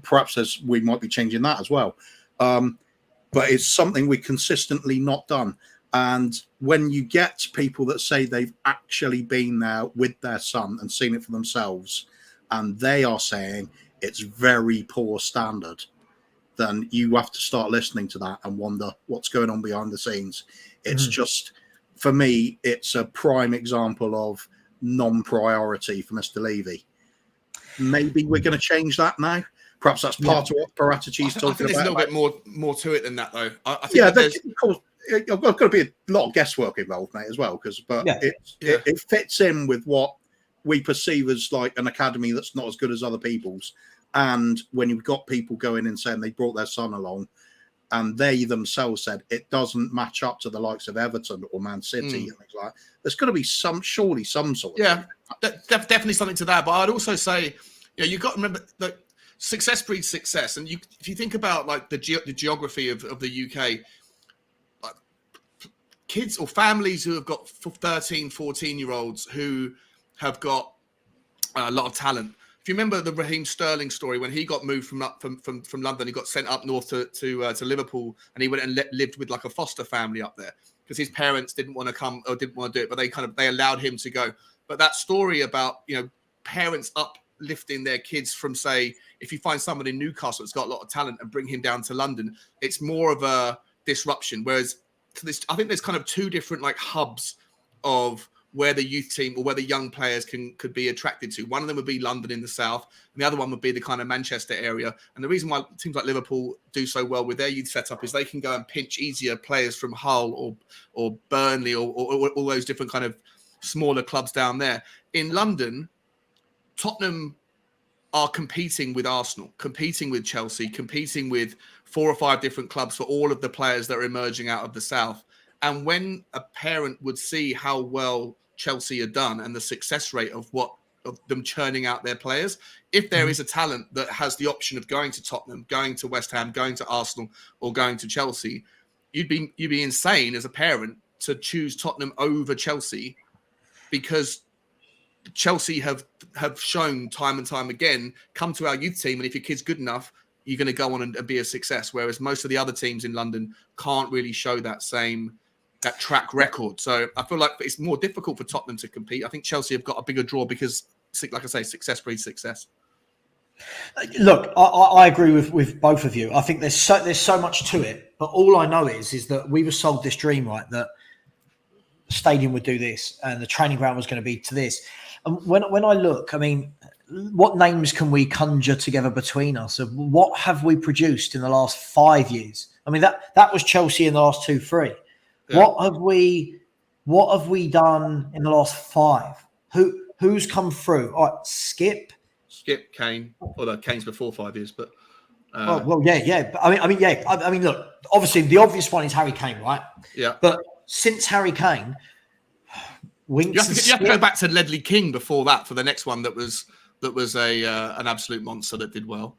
Perhaps we might be changing that as well. But it's something we consistently not done. And when you get people that say they've actually been there with their son and seen it for themselves, and they are saying it's very poor standard, then you have to start listening to that and wonder what's going on behind the scenes. It's just, for me, it's a prime example of non-priority for Mr. Levy. Maybe we're going to change that now. Perhaps that's part of what Paratici's talking about. I think there's a little bit more to it than that, though. I think of course, I've got to be a lot of guesswork involved, mate, as well. It fits in with what we perceive as like an academy that's not as good as other people's. And when you've got people going in saying they brought their son along, and they themselves said it doesn't match up to the likes of Everton or Man City and things like that, there's got to be surely some sort of definitely something to that. But I'd also say, you've got to remember that success breeds success. And if you think about like the geography of the UK, like, kids or families who have got 13, 14-year-olds who have got a lot of talent. If you remember the Raheem Sterling story, when he got moved from London, he got sent up north to Liverpool, and he went and lived with like a foster family up there because his parents didn't want to come or didn't want to do it, but they allowed him to go. But that story about parents uplifting their kids from, say, if you find someone in Newcastle that's got a lot of talent and bring him down to London, it's more of a disruption. Whereas I think there's kind of two different like hubs of where the youth team or where the young players could be attracted to. One of them would be London in the south, and the other one would be the kind of Manchester area. And the reason why teams like Liverpool do so well with their youth setup is they can go and pinch easier players from Hull or Burnley or all those different kind of smaller clubs down there. In London, Tottenham are competing with Arsenal, competing with Chelsea, competing with 4 or 5 different clubs for all of the players that are emerging out of the south. And when a parent would see how well Chelsea are done and the success rate of them churning out their players, if there is a talent that has the option of going to Tottenham, going to West Ham, going to Arsenal, or going to Chelsea, you'd be insane as a parent to choose Tottenham over Chelsea, because Chelsea have shown time and time again, come to our youth team, and if your kid's good enough, you're going to go on and be a success. Whereas most of the other teams in London can't really show that track record. So I feel like it's more difficult for Tottenham to compete. I think Chelsea have got a bigger draw because, like I say, success breeds success. Look, I agree with both of you. I think there's so much to it, but all I know is that we were sold this dream, right, that the stadium would do this and the training ground was going to be to this. And when I look, I mean, what names can we conjure together between us? Of what have we produced in the last 5 years? I mean, that was Chelsea in the last 2-3. Yeah. What have we done in the last 5? Who's come through? All right, Skip, Kane. Although Kane's before 5 years, but yeah. But I mean, look. Obviously, the obvious one is Harry Kane, right? Yeah. But since Harry Kane, you have to go back to Ledley King before that for the next one that was an absolute monster that did well.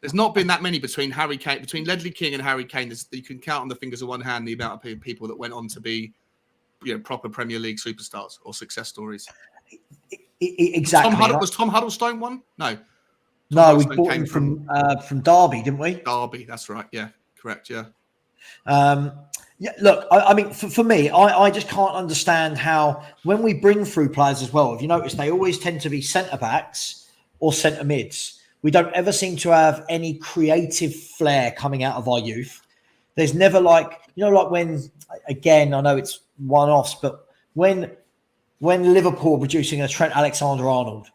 There's not been that many between Ledley King and Harry Kane. You can count on the fingers of one hand the amount of people that went on to be, proper Premier League superstars or success stories. Exactly. Was Tom Huddlestone one? No. We bought him from Derby, didn't we? Derby, that's right. Yeah, correct. Yeah. Yeah. Look, I mean, for me, I just can't understand how when we bring through players as well. If you notice, they always tend to be centre backs or centre mids. We don't ever seem to have any creative flair coming out of our youth. There's never like when, again, I know it's one-offs, but when Liverpool are producing a Trent Alexander-Arnold,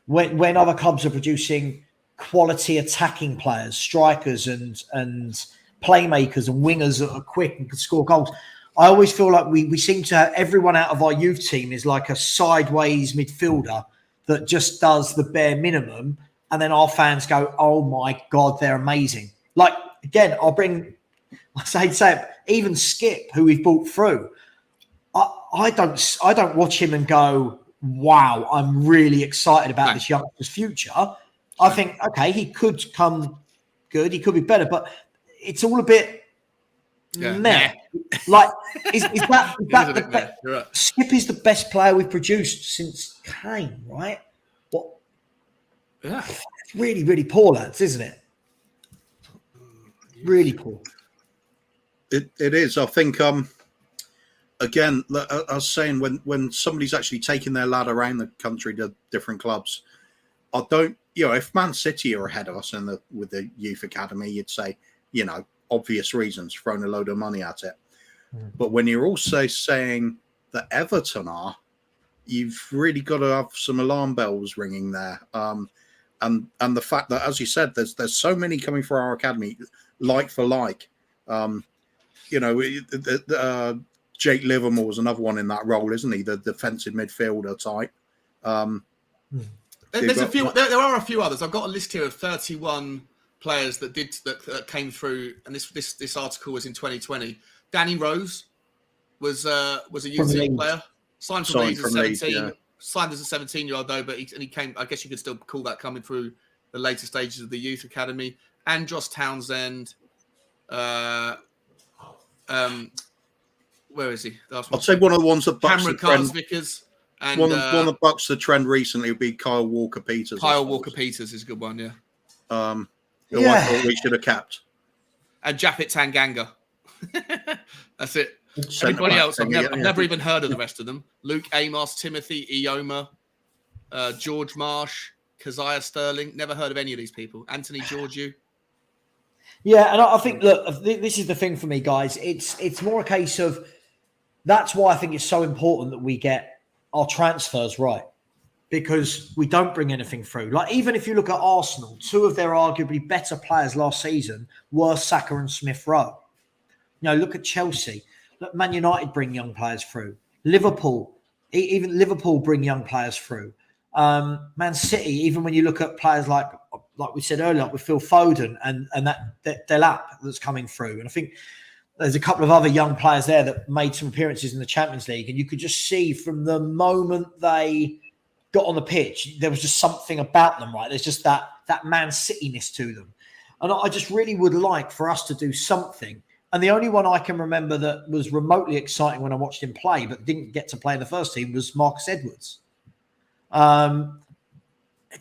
when other clubs are producing quality attacking players, strikers and playmakers and wingers that are quick and can score goals. I always feel like we seem to have everyone out of our youth team is like a sideways midfielder that just does the bare minimum. And then our fans go, oh my God, they're amazing. Like, again, I say even Skip, who we've brought through, I don't watch him and go, wow, I'm really excited about this youngster's future. I think, okay, he could come good, he could be better, but it's all a bit meh. Like, is that right. Skip is the best player we've produced since Kane, right? What? Yeah, it's really, really poor, lads, isn't it? Really poor. It is. I think. Again, I was saying when somebody's actually taking their lad around the country to different clubs, I don't. If Man City are ahead of us with the youth academy, you'd say, obvious reasons, throwing a load of money at it. But when you're also saying that Everton are, you've really got to have some alarm bells ringing there. And the fact that, as you said, there's so many coming for our academy, like for like. Jake Livermore's another one in that role, isn't he? The defensive midfielder type. There's a few. There are a few others. I've got a list here of 31 players that came through, and this article was in 2020. Danny Rose was a youth team player, signed from Leeds at 17. Yeah. Signed as a 17-year-old though, but he came. I guess you could still call that coming through the later stages of the youth academy. Andros Townsend. Where is he? I'd say one of the ones that bucks Cameron the trend. Vickers and one that bucks the trend recently would be Kyle Walker-Peters. Kyle Walker-Peters is a good one, yeah. I thought we should have capped. And Japhet Tanganga. That's it. Everybody else, I've never even heard of the rest of them. Luke Amos, Timothy Ioma, George Marsh, Keziah Sterling. Never heard of any of these people. Anthony Georgiou. Yeah, and I think, look, this is the thing for me, guys. It's more a case of that's why I think it's so important that we get our transfers right, because we don't bring anything through. Like, even if you look at Arsenal, two of their arguably better players last season were Saka and Smith Rowe. Look at Chelsea. Look, Man United bring young players through. Liverpool, even Liverpool bring young players through. Man City, even when you look at players like we said earlier, like with Phil Foden and that Delap that's coming through. And I think there's a couple of other young players there that made some appearances in the Champions League. And you could just see from the moment they got on the pitch, there was just something about them, right? There's just that Man City-ness to them. And I just really would like for us to do something. And the only one I can remember that was remotely exciting when I watched him play, but didn't get to play in the first team, was Marcus Edwards.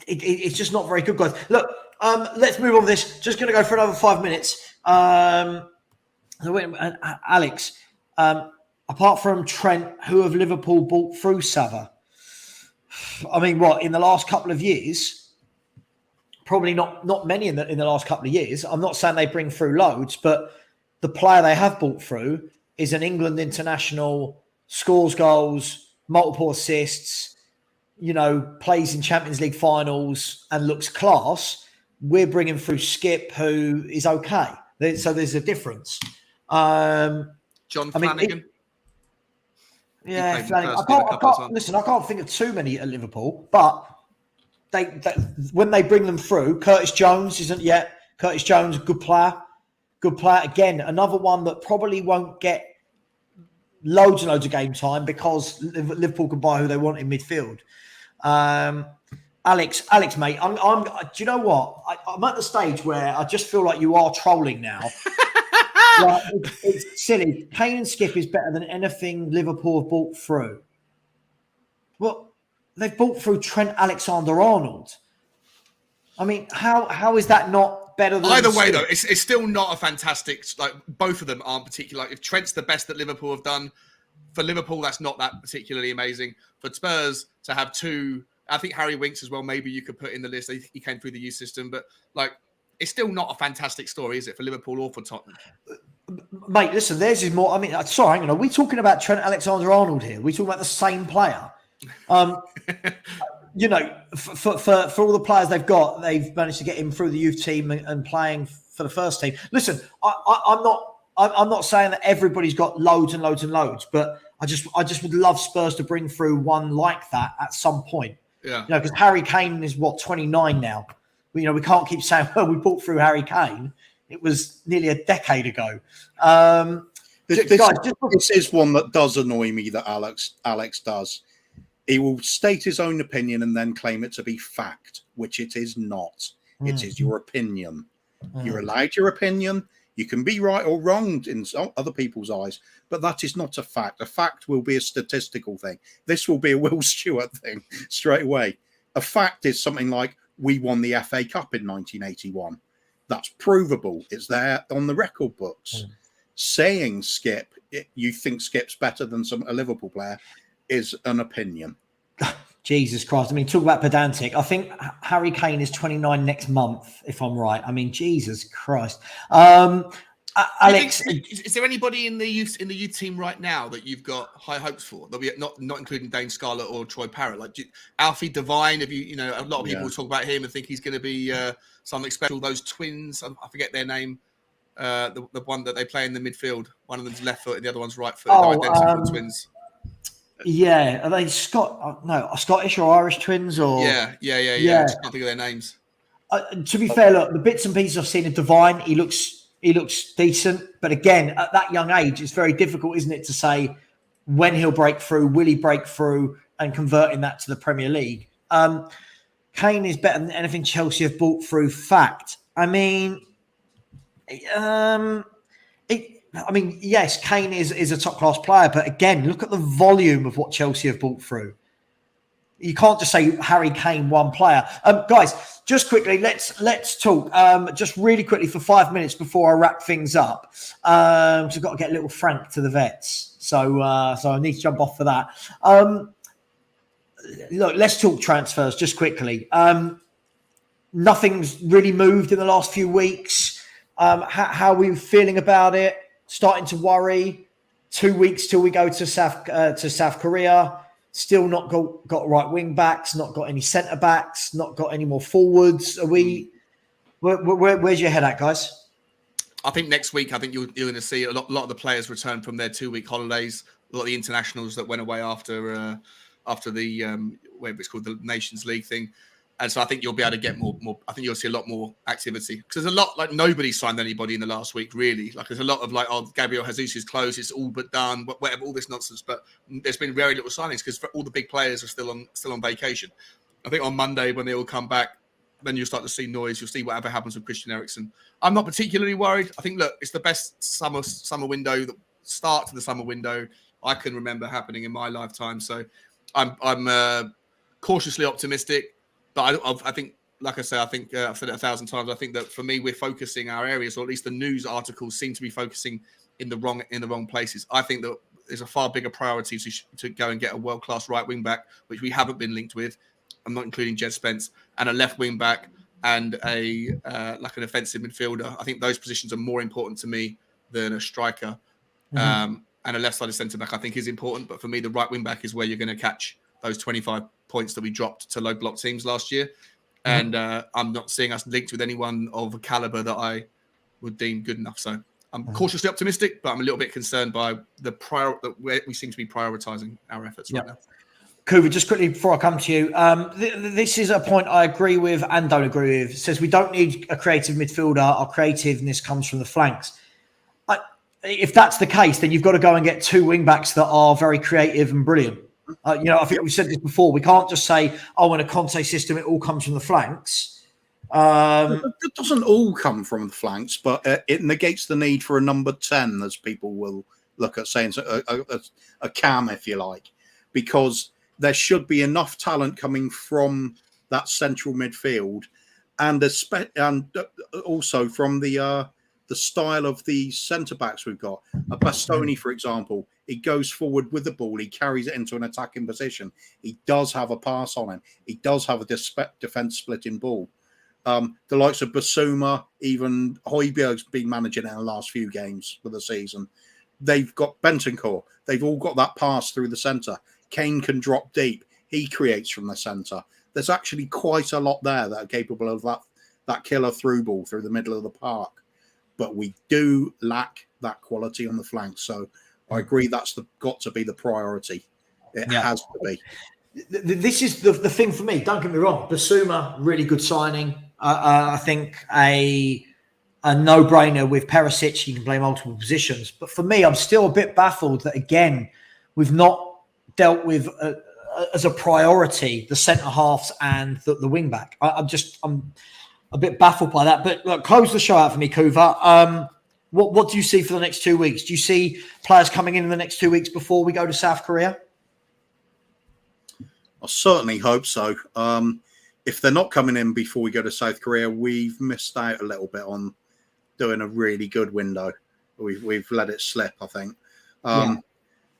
It's just not very good, guys. Look, let's move on with this. Just going to go for another 5 minutes. Alex, apart from Trent, who have Liverpool bought through Savva? I mean, what, in the last couple of years? Probably not many in the last couple of years. I'm not saying they bring through loads, but the player they have bought through is an England international, scores goals, multiple assists, plays in Champions League finals and looks class. We're bringing through Skip, who is okay. So there's a difference. John Flanagan. Flanagan. I can't think of too many at Liverpool, but they when they bring them through, Curtis Jones isn't yet. Curtis Jones, good player. Good player. Again, another one that probably won't get loads and loads of game time because Liverpool can buy who they want in midfield. Alex, mate, I'm. Do you know what? I'm at the stage where I just feel like you are trolling now. Like, it's silly. Kane and Skip is better than anything Liverpool have bought through. Well, they've bought through Trent Alexander-Arnold. I mean, how is that not better than either way? Though, it's still not a fantastic. Like, both of them aren't particularly. Like, if Trent's the best that Liverpool have done, for Liverpool, that's not that particularly amazing. For Spurs to have two, I think Harry Winks as well, maybe you could put in the list. He came through the youth system, but like, it's still not a fantastic story, is it, for Liverpool or for Tottenham? Mate, listen, theirs is more. I mean, sorry, hang on. Are we talking about Trent Alexander-Arnold here? Are we talking about the same player? For all the players they've got, they've managed to get him through the youth team and playing for the first team. Listen, I'm not saying that everybody's got loads and loads and loads, but I just would love Spurs to bring through one like that at some point. Yeah. Because Harry Kane is 29 now. We can't keep saying, well, we brought through Harry Kane. It was nearly a decade ago. This is one that does annoy me that Alex does. He will state his own opinion and then claim it to be fact, which it is not. It is your opinion. You're allowed your opinion. You can be right or wrong in other people's eyes, but that is not a fact. A fact will be a statistical thing. This will be a Will Stewart thing straight away. A fact is something like, we won the FA Cup in 1981. That's provable. It's there on the record books. Saying Skip, you think Skip's better than a Liverpool player, is an opinion. Jesus Christ. I mean, talk about pedantic. I think Harry Kane is 29 next month, if I'm right. I mean, Jesus Christ. Alex, is there anybody in the youth team right now that you've got high hopes for? That we not including Dane Scarlett or Troy Parrott, like Alfie Devine. Have you a lot of people talk about him and think he's going to be something special. Those twins, I forget their name. The one that they play in the midfield. One of them's left foot, and the other one's right foot. They're identical twins. Yeah, are they Scottish or Irish twins? Or yeah. I just can't think of their names. To be fair, look, the bits and pieces I've seen of Devine, he looks decent, but again, at that young age, it's very difficult, isn't it, to say when he'll break through, will he break through, and converting that to the Premier League. Kane is better than anything Chelsea have brought through. Fact. I mean, yes, Kane is a top-class player, but again, look at the volume of what Chelsea have brought through. You can't just say Harry Kane, one player. Guys, just quickly, let's talk. Just really quickly for 5 minutes before I wrap things up. I've got to get little Frank to the vets, so I need to jump off for that. Look, let's talk transfers just quickly. Nothing's really moved in the last few weeks. How are we feeling about it? Starting to worry. 2 weeks till we go to South Korea. Still not got right wing backs. Not got any centre backs. Not got any more forwards. Are we? Where's your head at, guys? I think next week, you're going to see a lot of the players return from their 2 week holidays. A lot of the internationals that went away after the whatever it's called, the Nations League thing. And so I think you'll be able to get more. I think you'll see a lot more activity because there's a lot, like nobody signed anybody in the last week, really. Like there's a lot of like, oh, Gabriel Jesus is closed, it's all but done, whatever, all this nonsense. But there's been very little signings because all the big players are still on vacation. I think on Monday when they all come back, then you'll start to see noise. You'll see whatever happens with Christian Eriksen. I'm not particularly worried. I think, look, it's the best summer window, the start to the summer window I can remember happening in my lifetime. So I'm cautiously optimistic. But I think, like I say, I think I've said it 1,000 times. I think that for me, we're focusing our areas, or at least the news articles seem to be focusing in the wrong places. I think that there's a far bigger priority to go and get a world-class right wing back, which we haven't been linked with. I'm not including Jed Spence, and a left wing back and an offensive midfielder. I think those positions are more important to me than a striker. And a left-sided centre back I think is important, but for me, the right wing back is where you're going to catch those 25 points that we dropped to low block teams last year. And I'm not seeing us linked with anyone of a caliber that I would deem good enough. So I'm cautiously optimistic, but I'm a little bit concerned by where we seem to be prioritizing our efforts right now. Kuvva, just quickly before I come to you, this is a point I agree with and don't agree with. It says we don't need a creative midfielder. Our creativeness comes from the flanks. If that's the case, then you've got to go and get two wing backs that are very creative and brilliant. I think we said this before. We can't just say, in a Conte system, it all comes from the flanks. It doesn't all come from the flanks, but it negates the need for a number 10, as people will look at saying, a cam, if you like, because there should be enough talent coming from that central midfield and also from the style of the centre-backs we've got. A Bastoni, for example, he goes forward with the ball. He carries it into an attacking position. He does have a pass on him. He does have a defence-splitting ball. The likes of Basuma, even Højbjerg's been managing in the last few games for the season. They've got Bentancur. They've all got that pass through the centre. Kane can drop deep. He creates from the centre. There's actually quite a lot there that are capable of that killer through ball through the middle of the park. but we do lack that quality on the flanks. So I agree that's got to be the priority. It has to be. This is the thing for me. Don't get me wrong. Basuma, really good signing. I think a no-brainer with Perisic. You can play multiple positions. But for me, I'm still a bit baffled that, again, we've not dealt with, as a priority, the centre-halves and the wing-back. I'm a bit baffled by that. But look, close the show out for me, Kuvva. What do you see for the next 2 weeks? Do you see players coming in the next 2 weeks before we go to South Korea? I certainly hope so. If they're not coming in before we go to South Korea, we've missed out a little bit on doing a really good window. We've let it slip, I think.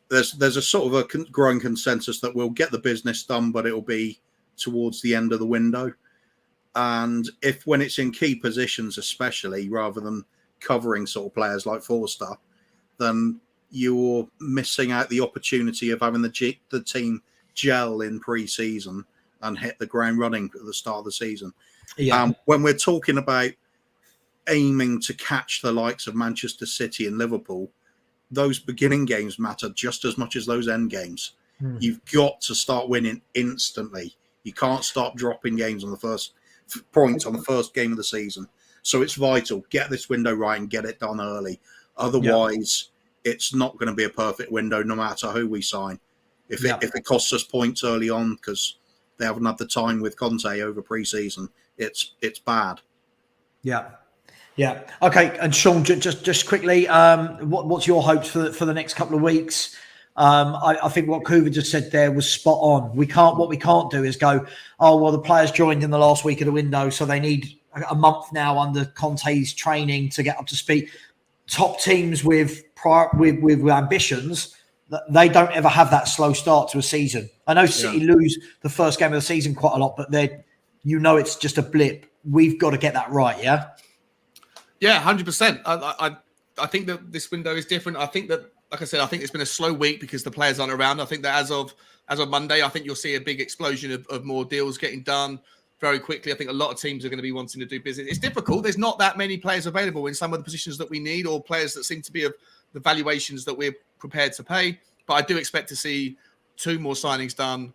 There's a sort of a growing consensus that we'll get the business done, but it'll be towards the end of the window. And when it's in key positions, especially, rather than covering sort of players like Forster, then you're missing out the opportunity of having the team gel in pre-season and hit the ground running at the start of the season. When we're talking about aiming to catch the likes of Manchester City and Liverpool, those beginning games matter just as much as those end games. You've got to start winning instantly. You can't start dropping games on the first points on the first game of the season. So it's vital. Get this window right and get it done early. Otherwise, it's not going to be a perfect window no matter who we sign. If it costs us points early on because they haven't had the time with Conte over pre-season, it's bad. Yeah. Okay. And Sean, just quickly, what's your hopes for the next couple of weeks? I think what Kuvva just said there was spot on. What we can't do is go, oh well, the players joined in the last week of the window, so they need a month now under Conte's training to get up to speed. Top teams with ambitions, they don't ever have that slow start to a season. I know City lose the first game of the season quite a lot, but it's just a blip. We've got to get that right, yeah? Yeah, 100%. I think that this window is different. I think that, like I said, I think it's been a slow week because the players aren't around. I think that as of Monday, I think you'll see a big explosion of more deals getting done very quickly. I think a lot of teams are going to be wanting to do business. It's difficult. There's not that many players available in some of the positions that we need, or players that seem to be of the valuations that we're prepared to pay. But I do expect to see 2 more signings done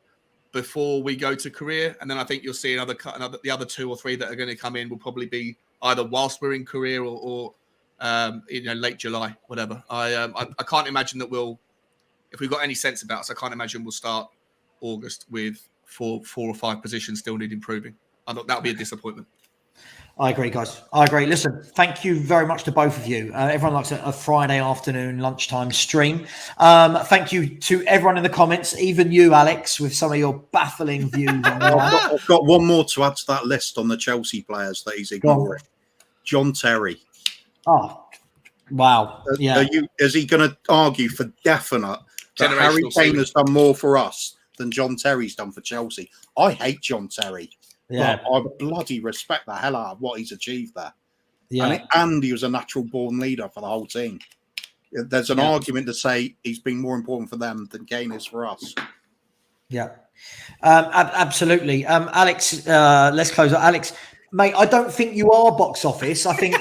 before we go to Korea. And then I think you'll see the other 2 or 3 that are going to come in will probably be either whilst we're in Korea or late July, whatever. I can't imagine that if we've got any sense about us, I can't imagine we'll start August with 4 or 5 positions still need improving. I thought that would be a disappointment. I agree, guys. I agree. Listen, thank you very much to both of you. Everyone likes a Friday afternoon lunchtime stream. Thank you to everyone in the comments, even you, Alex, with some of your baffling views. I've got one more to add to that list on the Chelsea players that he's ignoring. John Terry. Oh, wow. Yeah. Is he going to argue for definite that Harry Kane has done more for us than John Terry's done for Chelsea? I hate John Terry. Yeah. But I bloody respect the hell out of what he's achieved there. Yeah. And he was a natural born leader for the whole team. There's an argument to say he's been more important for them than Kane is for us. Yeah. Absolutely. Alex, let's close it. Alex, mate, I don't think you are box office. I think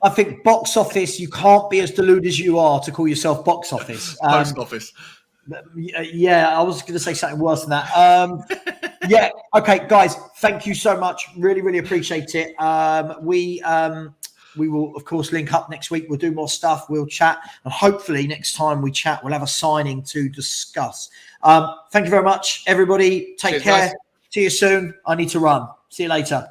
I think box office, you can't be as deluded as you are to call yourself box office. Post office. Yeah, I was going to say something worse than that. Yeah. Okay, guys, thank you so much. Really, really appreciate it. We will, of course, link up next week. We'll do more stuff. We'll chat. And hopefully next time we chat, we'll have a signing to discuss. Thank you very much, everybody. Take care. Guys. See you soon. I need to run. See you later.